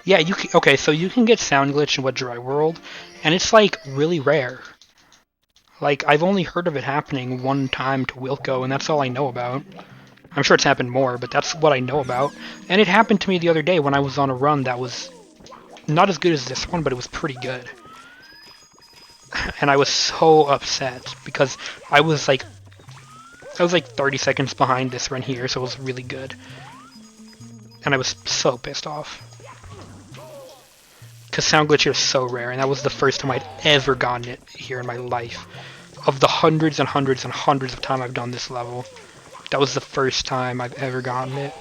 Yeah, you can, okay, so you can get sound glitch in What Dry World, and it's like really rare. Like, I've only heard of it happening one time to Wilco, and that's all I know about. I'm sure it's happened more, but that's what I know about. And it happened to me the other day when I was on a run that was not as good as this one, but it was pretty good. And I was so upset because I was like 30 seconds behind this run here, so it was really good. And I was so pissed off. Because sound glitch here is so rare, and that was the first time I'd ever gotten it here in my life. Of the hundreds and hundreds and hundreds of times I've done this level, that was the first time I've ever gotten it.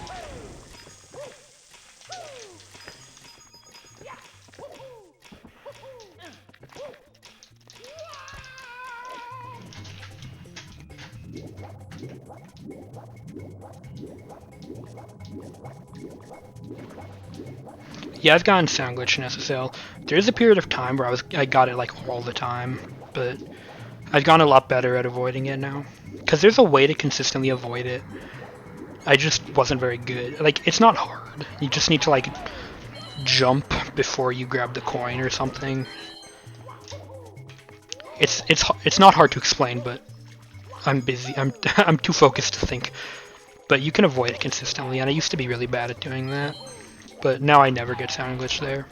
Yeah, I've gotten sound glitch in SSL. There's a period of time where I got it like all the time, but I've gotten a lot better at avoiding it now. Because there's a way to consistently avoid it. I just wasn't very good. Like, it's not hard. You just need to like jump before you grab the coin or something. It's not hard to explain, but I'm busy. I'm too focused to think. But you can avoid it consistently, and I used to be really bad at doing that. But now I never get sound glitch there.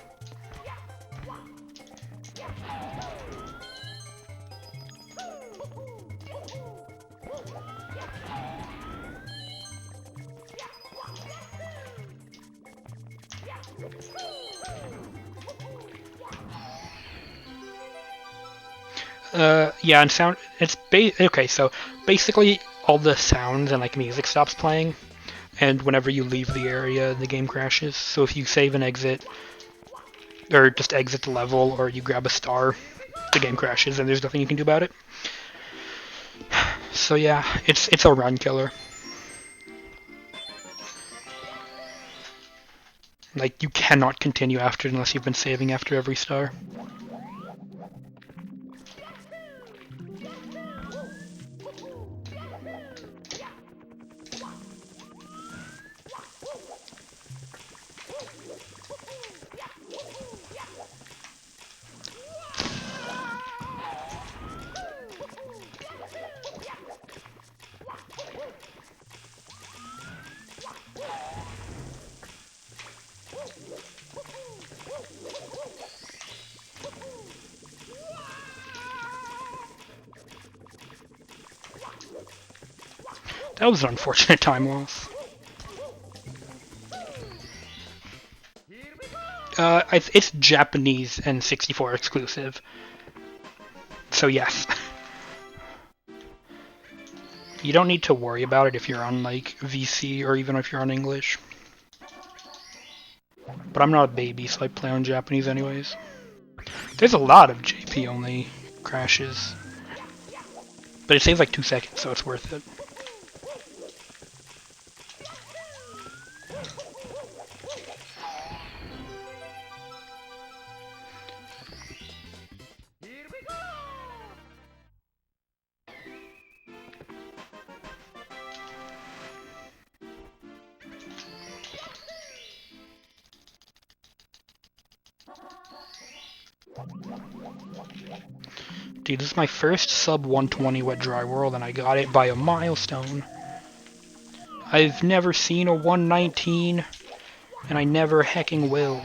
Yeah, and sound. Okay. So basically, all the sounds and like music stops playing, and whenever you leave the area, the game crashes. So if you save and exit, or just exit the level, or you grab a star, the game crashes, and there's nothing you can do about it. So yeah, it's a run killer. Like, you cannot continue after it unless you've been saving after every star. That was an unfortunate time loss. It's Japanese N64 exclusive. So yes. You don't need to worry about it if you're on, like, VC or even if you're on English. But I'm not a baby, so I play on Japanese anyways. There's a lot of JP-only crashes. But it saves like 2 seconds, so it's worth it. Dude, this is my first sub 120 wet dry world, and I got it by a milestone. I've never seen a 119, and I never hecking will.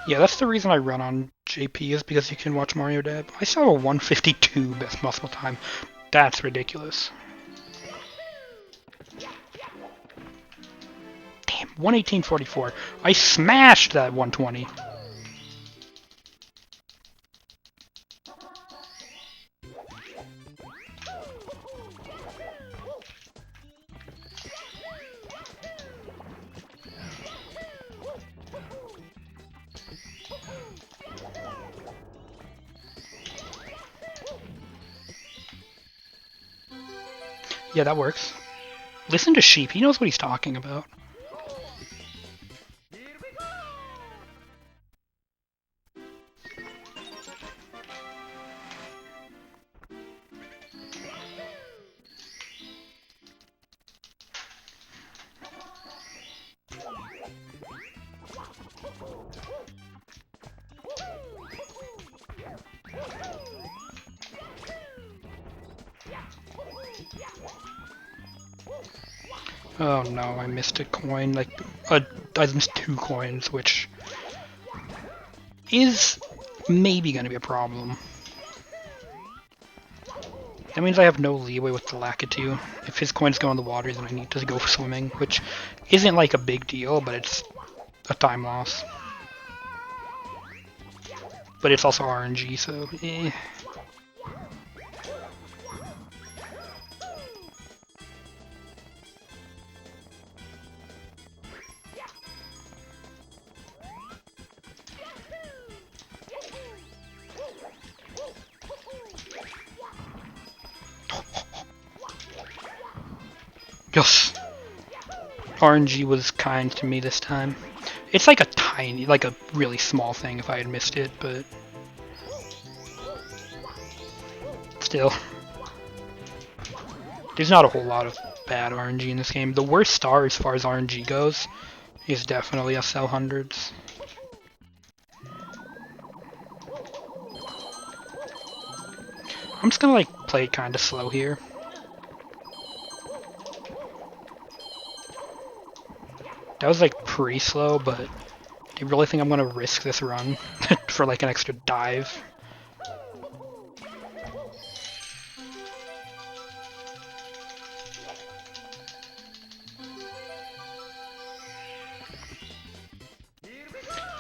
Yeah, that's the reason I run on JP, is because you can watch Mario Dab. I saw a 152 best muscle time. That's ridiculous. Damn, 118.44. I smashed that 120. Yeah, that works. Listen to Sheep, he knows what he's talking about. Oh no, I missed a coin, like, I missed 2 coins, which is maybe gonna be a problem. That means I have no leeway with the Lakitu. If his coins go in the water, then I need to go swimming, which isn't like a big deal, but it's a time loss. But it's also RNG, so eh. Yes! RNG was kind to me this time. It's like a tiny, like a really small thing if I had missed it, but still. There's not a whole lot of bad RNG in this game. The worst star as far as RNG goes is definitely SL hundreds. I'm just gonna like play it kinda slow here. That was like pretty slow, but do you really think I'm gonna risk this run for like an extra dive?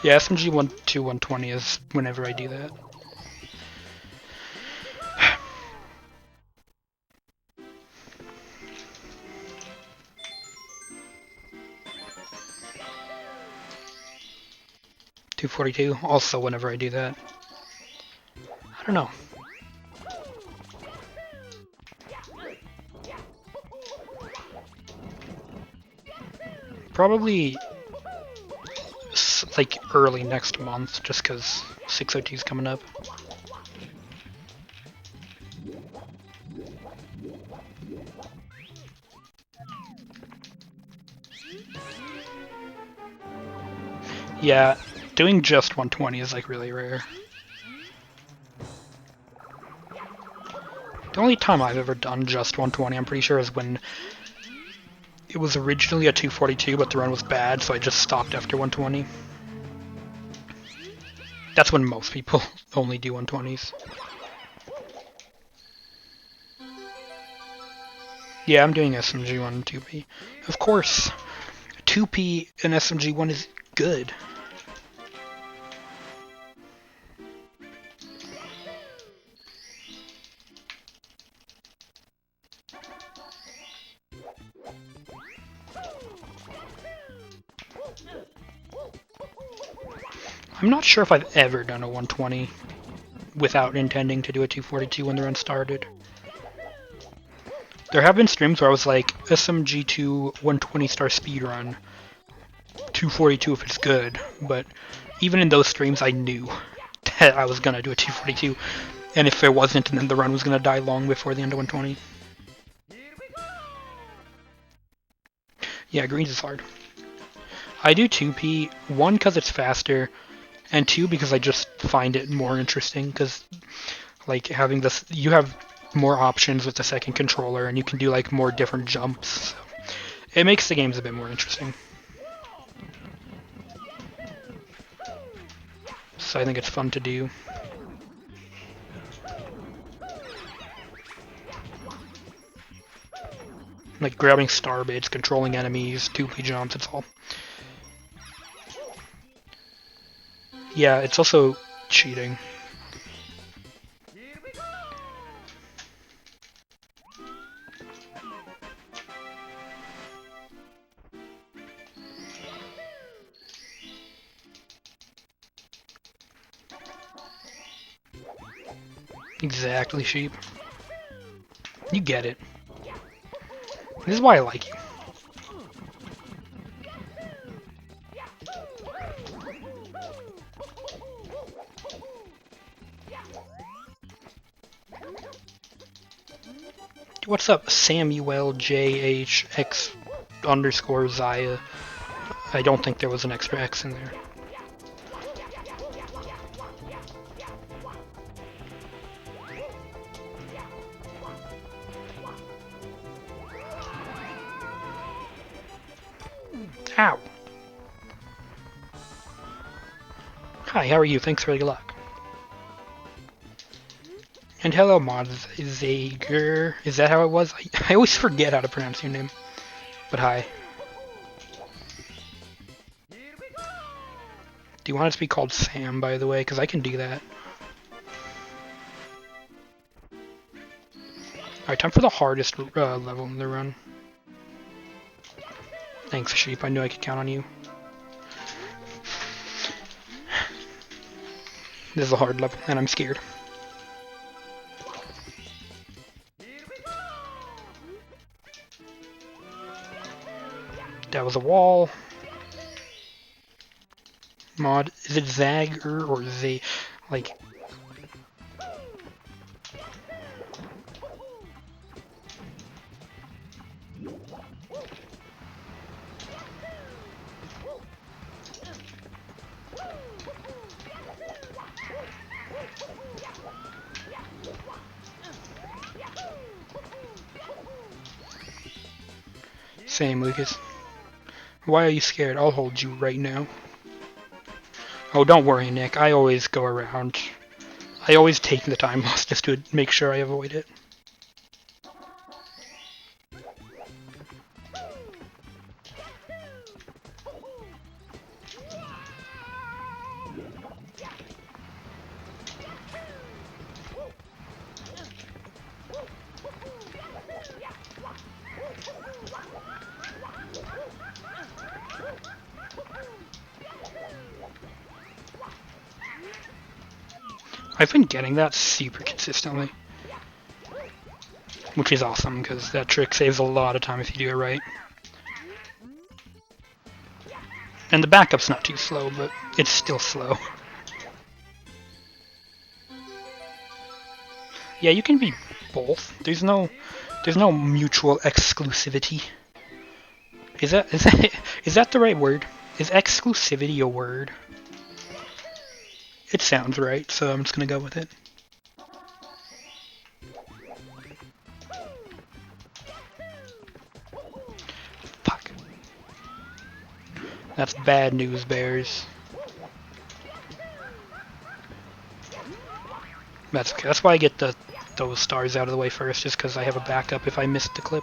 Yeah, SMG 120 is whenever I do that. .242, also whenever I do that. I don't know. Probably like early next month, just because 602 is coming up. Yeah, doing just 120 is like really rare. The only time I've ever done just 120, I'm pretty sure, is when it was originally a 242, but the run was bad, so I just stopped after 120. That's when most people only do 120s. Yeah, I'm doing SMG1 and 2P. Of course, 2P and SMG1 is good. I'm not sure if I've ever done a 120 without intending to do a 242 when the run started. There have been streams where I was like, SMG2 120 star speedrun, 242 if it's good, but even in those streams I knew that I was gonna do a 242, and if it wasn't, then the run was gonna die long before the end of 120. Yeah, greens is hard. I do 2P, one because it's faster, and two because I just find it more interesting, because like having this, you have more options with the second controller, and you can do like more different jumps. So it makes the games a bit more interesting. So I think it's fun to do. Like grabbing star bits, controlling enemies, 2P jumps, it's all. Yeah, it's also cheating. Exactly, sheep. You get it. This is why I like you. What's up, Samuel JHX underscore Zaya? I don't think there was an extra X in there. Ow! Hi, how are you? Thanks for the luck. And hello, Modzager. Is that how it was? I always forget how to pronounce your name. But hi. Do you want it to be called Sam, by the way? Because I can do that. Alright, time for the hardest level in the run. Thanks, Sheep. I knew I could count on you. This is a hard level, and I'm scared. That was a wall. Mod, is it Zagger or Z? Like, same, Lucas. Why are you scared? I'll hold you right now. Oh, don't worry, Nick. I always go around. I always take the time just to make sure I avoid it. I've been getting that super consistently. Which is awesome, because that trick saves a lot of time if you do it right. And the backup's not too slow, but it's still slow. Yeah, you can be both. There's no mutual exclusivity. Is that the right word? Is exclusivity a word? It sounds right, so I'm just gonna go with it. Fuck. That's bad news, Bears. That's okay. That's why I get those stars out of the way first, just because I have a backup if I missed the clip.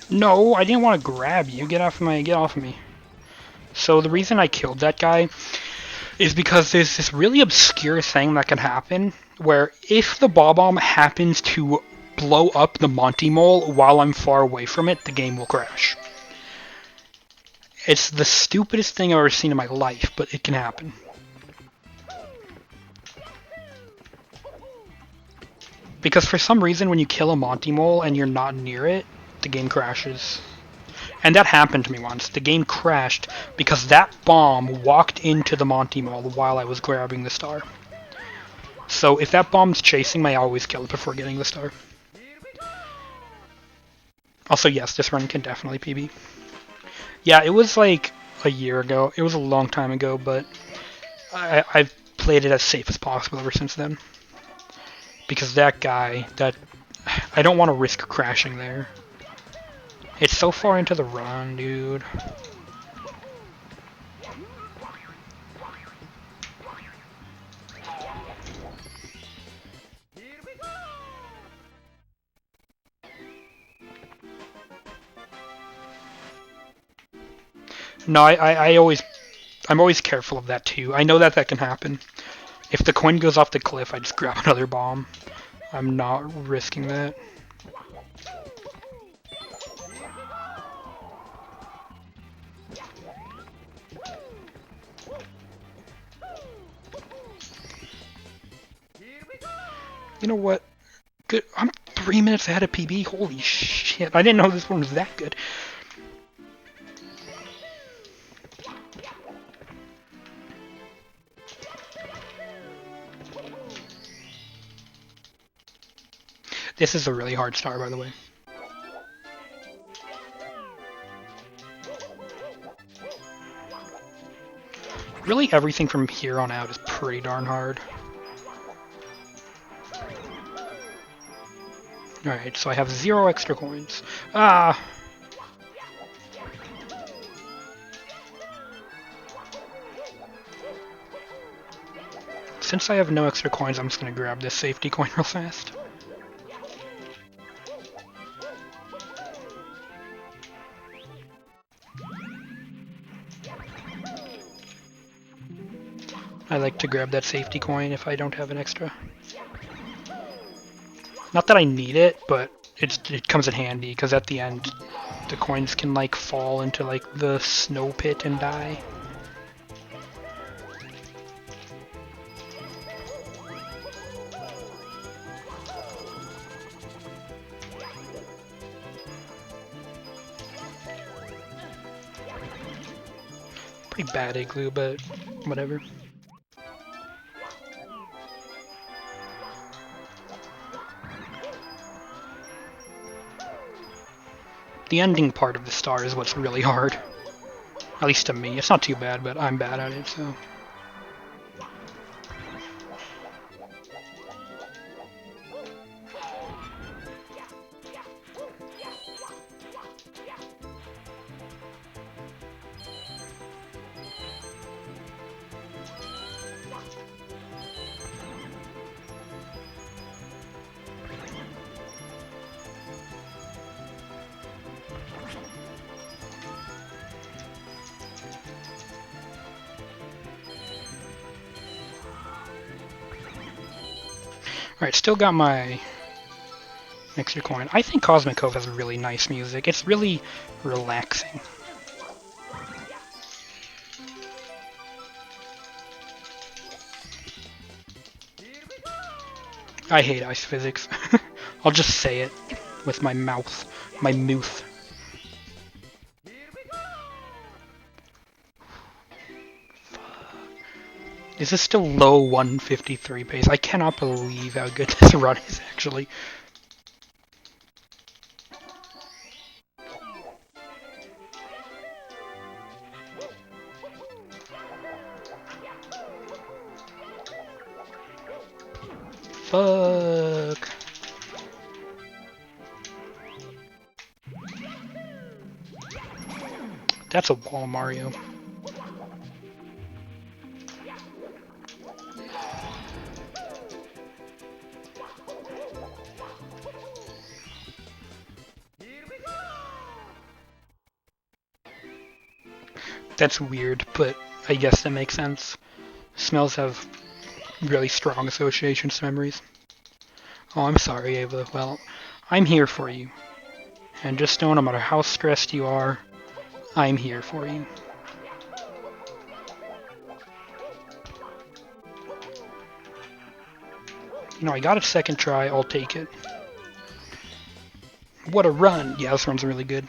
No, I didn't want to grab you. Get off of me. So the reason I killed that guy is because there's this really obscure thing that can happen where if the ball bomb happens to blow up the Monty Mole while I'm far away from it, the game will crash. It's the stupidest thing I've ever seen in my life, but it can happen. Because for some reason, when you kill a Monty Mole and you're not near it, the game crashes. And that happened to me once. The game crashed because that bomb walked into the Monty Mole while I was grabbing the star. So if that bomb's chasing me, I always kill it before getting the star. Also, yes, this run can definitely PB. Yeah, it was like a year ago. It was a long time ago, but I've played it as safe as possible ever since then. Because that guy, I don't want to risk crashing there. It's so far into the run, dude. No, I'm always careful of that too. I know that can happen. If the coin goes off the cliff, I just grab another bomb. I'm not risking that. You know what? Good. I'm 3 minutes ahead of PB. Holy shit! I didn't know this one was that good. This is a really hard star, by the way. Really, everything from here on out is pretty darn hard. Alright, so I have 0 extra coins. Ah! Since I have no extra coins, I'm just gonna grab this safety coin real fast. I like to grab that safety coin if I don't have an extra. Not that I need it, but it comes in handy, because at the end, the coins can like fall into like the snow pit and die. Pretty bad igloo, but whatever. The ending part of the star is what's really hard. At least to me. It's not too bad, but I'm bad at it, so... Alright, still got my extra coin. I think Cosmic Cove has really nice music. It's really relaxing. I hate ice physics. I'll just say it with my mouth. My mouth. Is this still low 153 pace? I cannot believe how good this run is, actually. Fuck. That's a wall, Mario. That's weird, but I guess that makes sense. Smells have really strong associations to memories. Oh, I'm sorry, Ava. Well, I'm here for you. And just know no matter how stressed you are, I'm here for you. You know, I got a second try, I'll take it. What a run! Yeah, this run's really good.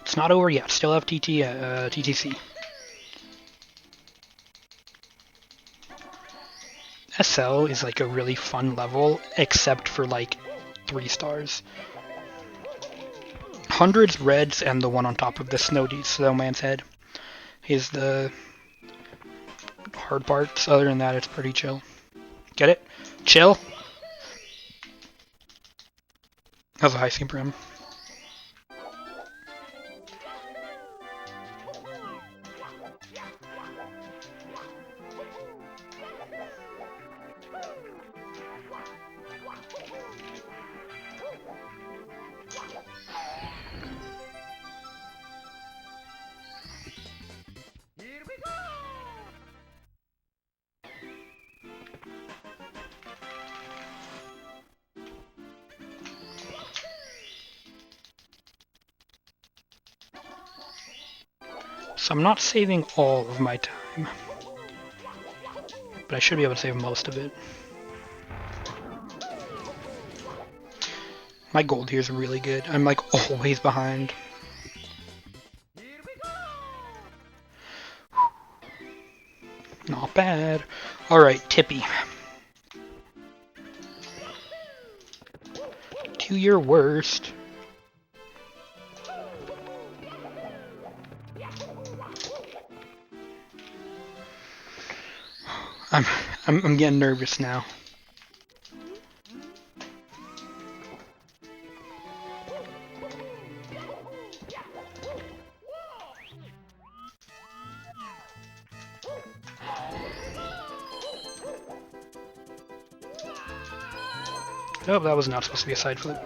It's not over yet, still have TTC. SL is like a really fun level, except for like 3 stars. Hundreds, reds, and the one on top of the snowman's head is the hard parts. Other than that, it's pretty chill. Get it? Chill? That was a high scene for him. So I'm not saving all of my time, but I should be able to save most of it. My gold here is really good. I'm like always behind. Not bad. Alright, Tippy. Do your worst. I'm getting nervous now. Oh, that was not supposed to be a side flip.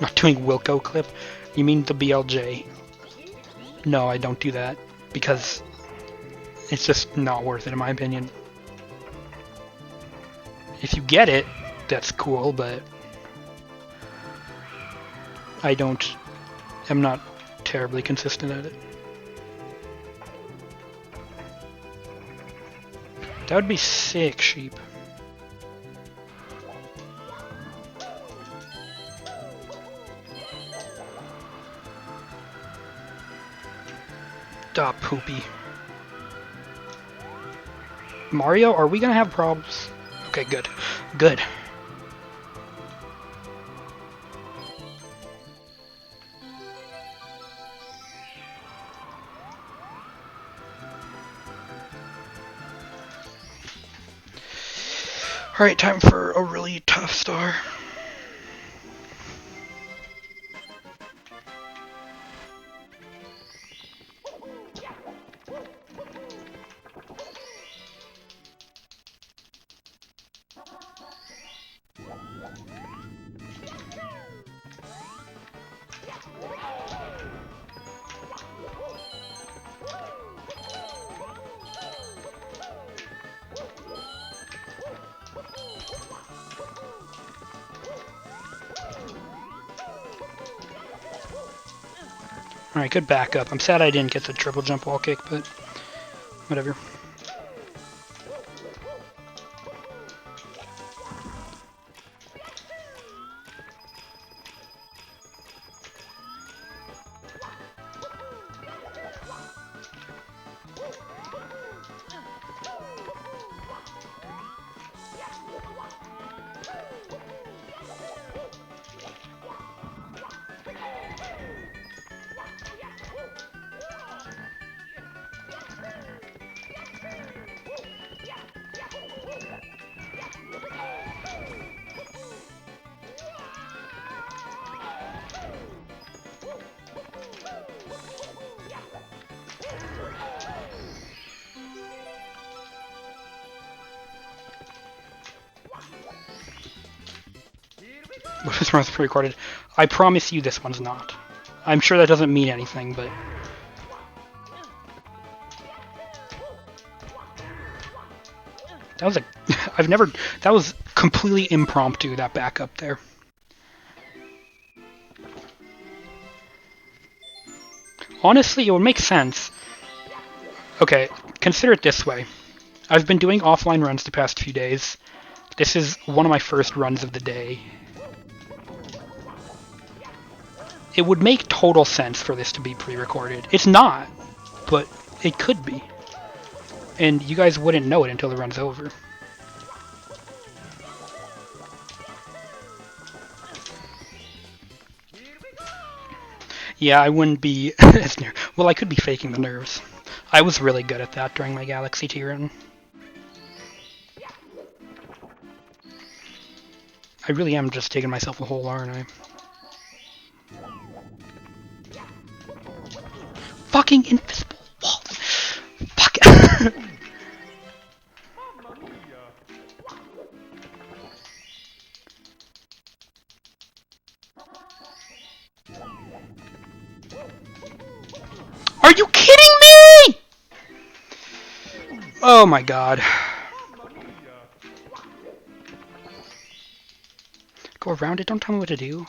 Not doing Wilco clip? You mean the BLJ? No, I don't do that, because it's just not worth it in my opinion. If you get it, that's cool, but I'm not terribly consistent at it. That would be sick, sheep. Stop, poopy. Mario, are we gonna have problems? Okay, good. Good. Alright, time for a really tough star. Alright, good backup. I'm sad I didn't get the triple jump wall kick, but whatever. This one's pre-recorded. I promise you this one's not. I'm sure that doesn't mean anything, but... That was a... I've never... That was completely impromptu, that backup there. Honestly, it would make sense. Okay, consider it this way. I've been doing offline runs the past few days. This is one of my first runs of the day. It would make total sense for this to be pre-recorded. It's not, but it could be. And you guys wouldn't know it until the run's over. Yeah, I wouldn't be as nervous. Well, I could be faking the nerves. I was really good at that during my Galaxy T run. I really am just taking myself a hole, aren't I? Fucking invisible wall! Fuck! Are you kidding me?! Oh my god. Go around it, don't tell me what to do.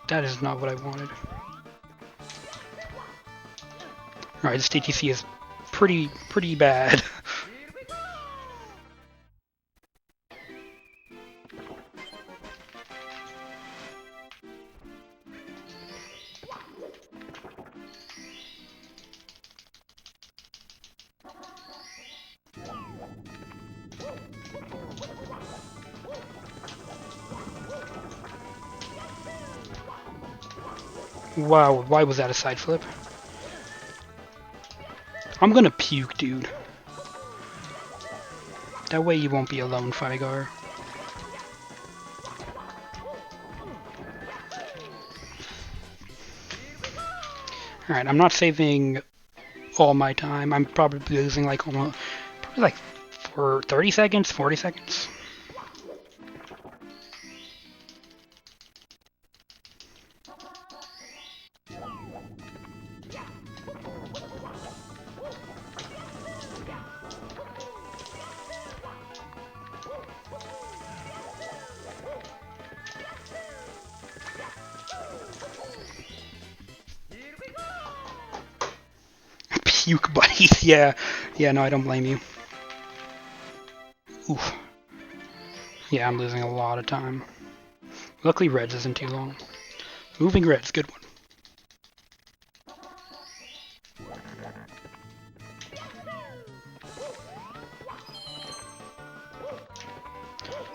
That is not what I wanted. Alright, this TTC is pretty bad. Wow, why was that a side flip? I'm gonna puke, dude. That way you won't be alone, Figar. Alright, I'm not saving all my time. I'm probably losing like almost... Probably like for 30 seconds, 40 seconds. Puke buddies, yeah. Yeah, no, I don't blame you. Oof. Yeah, I'm losing a lot of time. Luckily, Reds isn't too long. Moving Reds, good one.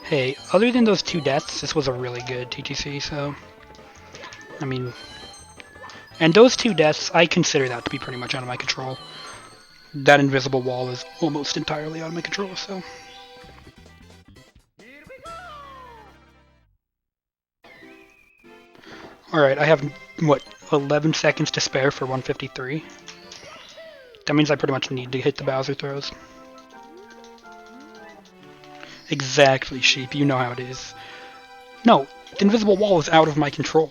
Hey, other than those two deaths, this was a really good TTC, so... I mean... And those two deaths, I consider that to be pretty much out of my control. That invisible wall is almost entirely out of my control, so... Alright, I have, what, 11 seconds to spare for 153? That means I pretty much need to hit the Bowser throws. Exactly, Sheep, you know how it is. No, the invisible wall is out of my control.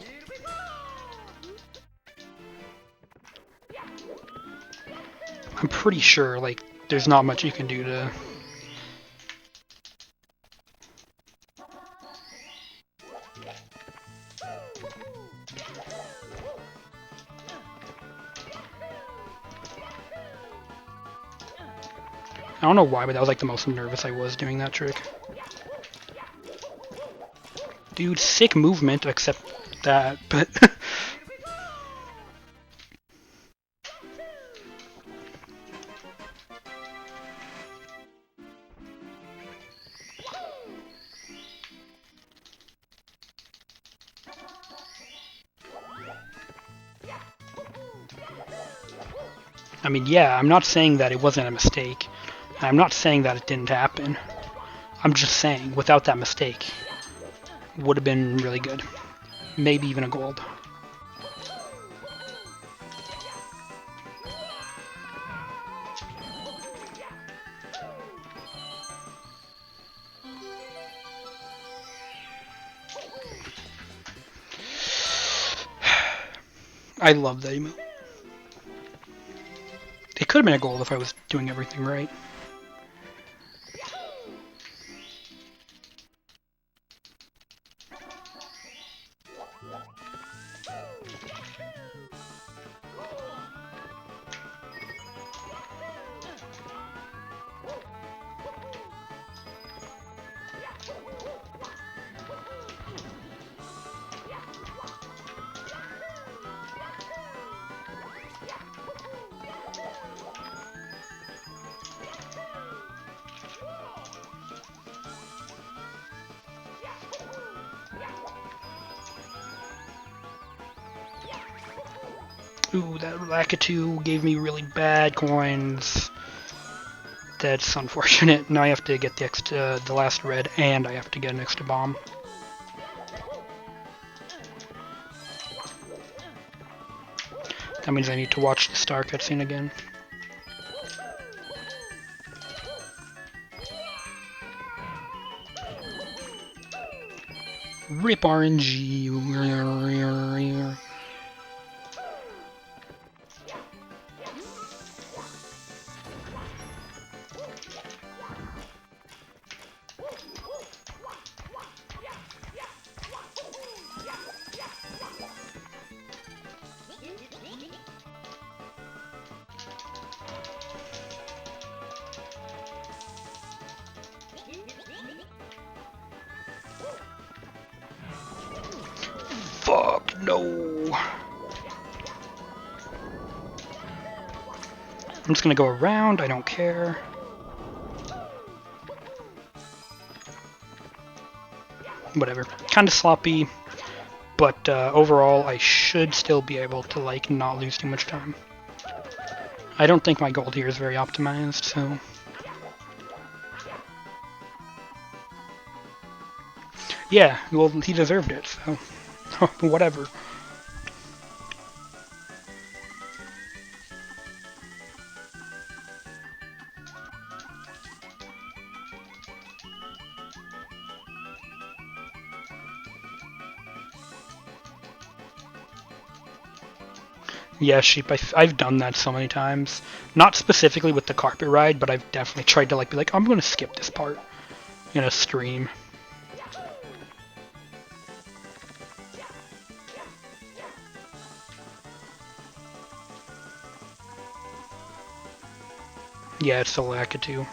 I'm pretty sure, like, there's not much you can do to... I don't know why, but that was like the most nervous I was doing that trick. Dude, sick movement, except that, but... I mean, yeah, I'm not saying that it wasn't a mistake. I'm not saying that it didn't happen. I'm just saying, without that mistake, would have been really good. Maybe even a gold. I love that emote. It could have been a gold if I was doing everything right. Ooh, that Lakitu gave me really bad coins. That's unfortunate. Now I have to get the last red, and I have to get an extra bomb. That means I need to watch the Star cutscene again. Rip RNG. Fuck no. I'm just gonna go around, I don't care. Whatever. Kinda sloppy, but overall I should still be able to like not lose too much time. I don't think my gold here is very optimized, so... Yeah, well, he deserved it, so... whatever. Yeah, sheep. I've done that so many times. Not specifically with the carpet ride, but I've definitely tried to be like, I'm gonna skip this part in a stream. Yeah, it's the Lakitu.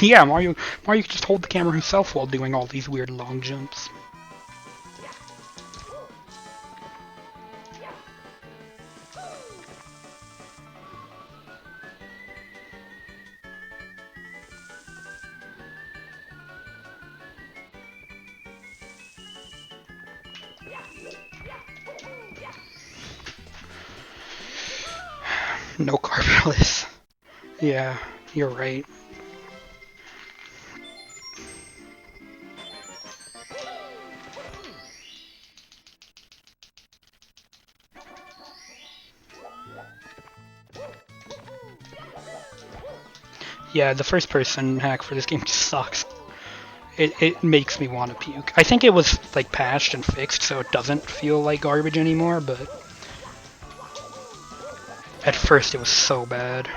Yeah, Mario could just hold the camera himself while doing all these weird long jumps. No carpetless. Yeah, you're right. Yeah, the first person hack for this game just sucks. It makes me want to puke. I think it was like patched and fixed so it doesn't feel like garbage anymore, but at first it was so bad.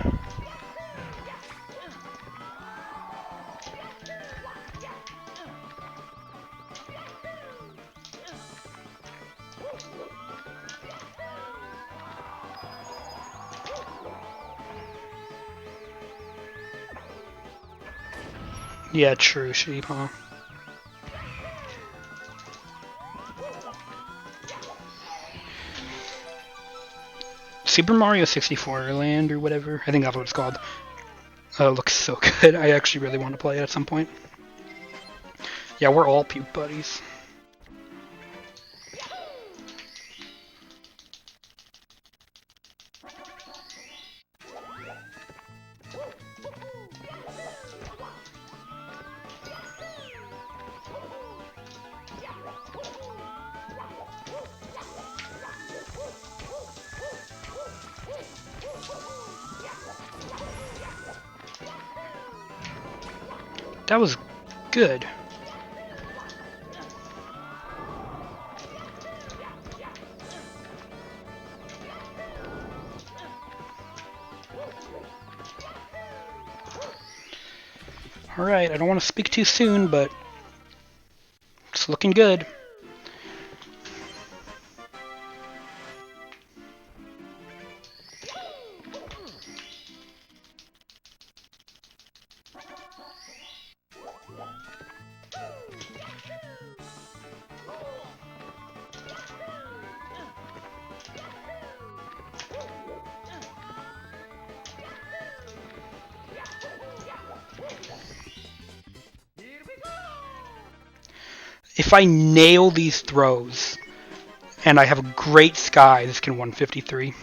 Yeah, true, sheep, huh? Super Mario 64 Land or whatever, I think that's what it's called. Looks so good. I actually really want to play it at some point. Yeah, we're all puke buddies. That was good. Alright, I don't want to speak too soon, but it's looking good. If I nail these throws, and I have a great sky, this can 153.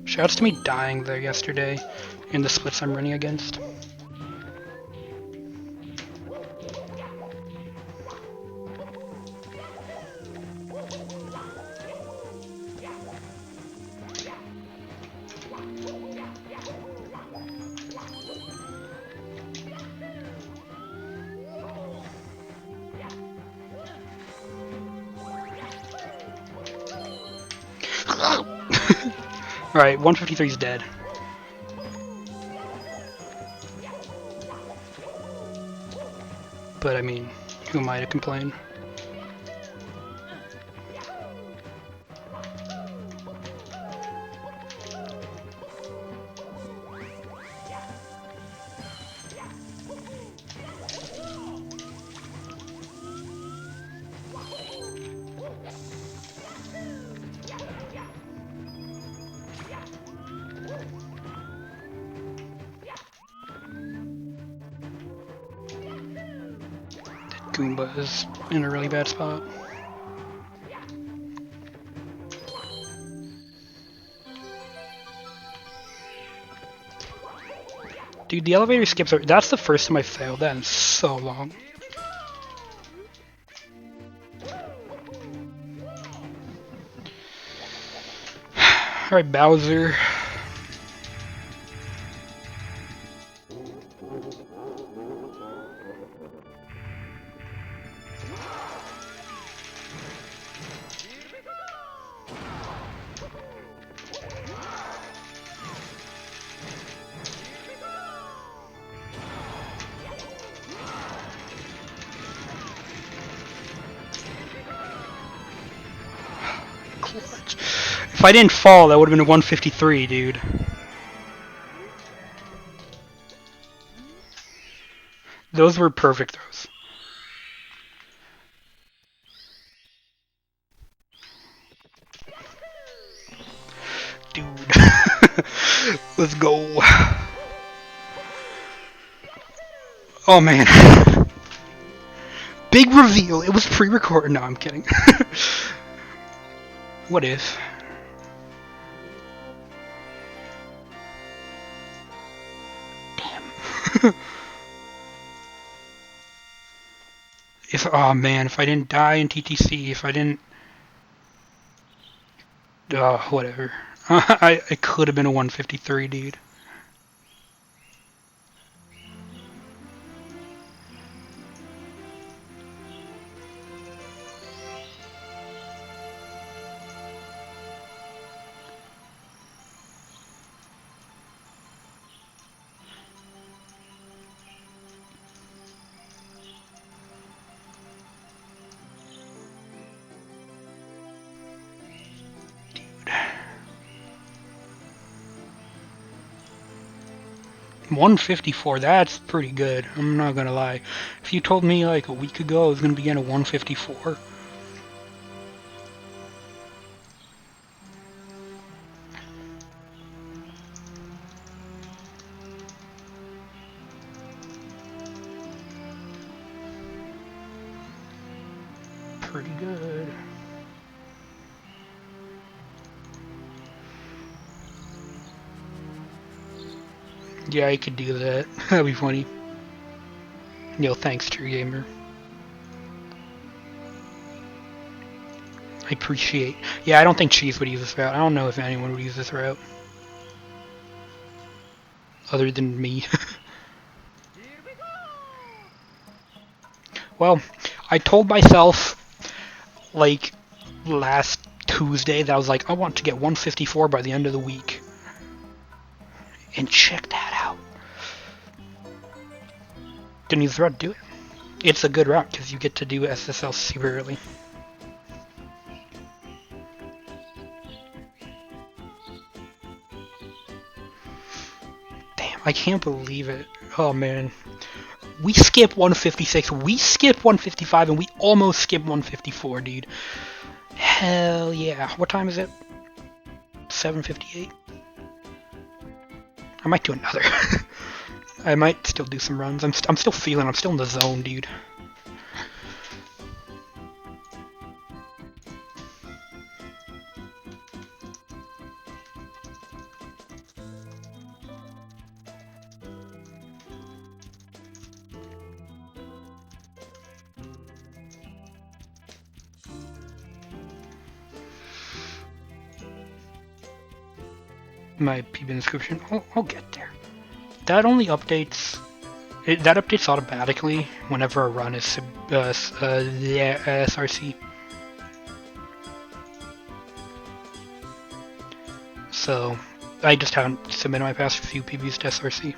Shouts to me dying there yesterday in the splits I'm running against. Alright, 153 is dead. But I mean, who am I to complain? Goomba is in a really bad spot. Dude, the elevator skips are— that's the first time I failed that in so long. Alright, Bowser. Clutch. If I didn't fall, that would have been a 153, dude. Those were perfect throws. Dude. Let's go. Oh man. Big reveal. It was pre-recorded. No, I'm kidding. What if? Damn. Oh man, if I didn't die in TTC, if I didn't... Whatever. It could have been a 153, dude. Dude. 154, that's pretty good. I'm not gonna lie. If you told me like a week ago I was gonna be getting a 154, pretty good. Yeah, I could do that. That'd be funny. Yo, thanks, True Gamer. I appreciate. Yeah, I don't think Cheese would use this route. I don't know if anyone would use this route. Other than me. Well, I told myself, like, last Tuesday that I was like, I want to get 154 by the end of the week. And check that out. Didn't use the route to do it. It's a good route because you get to do SSL super early. Damn, I can't believe it. Oh man. We skip 156, we skip 155, and we almost skip 154, dude. Hell yeah. What time is it? 7:58? I might do another. I might still do some runs. I'm still feeling, I'm still in the zone, dude. My PB description. I'll get there. That only updates. That updates automatically whenever a run is SRC. So I just haven't submitted my past few PBs to SRC.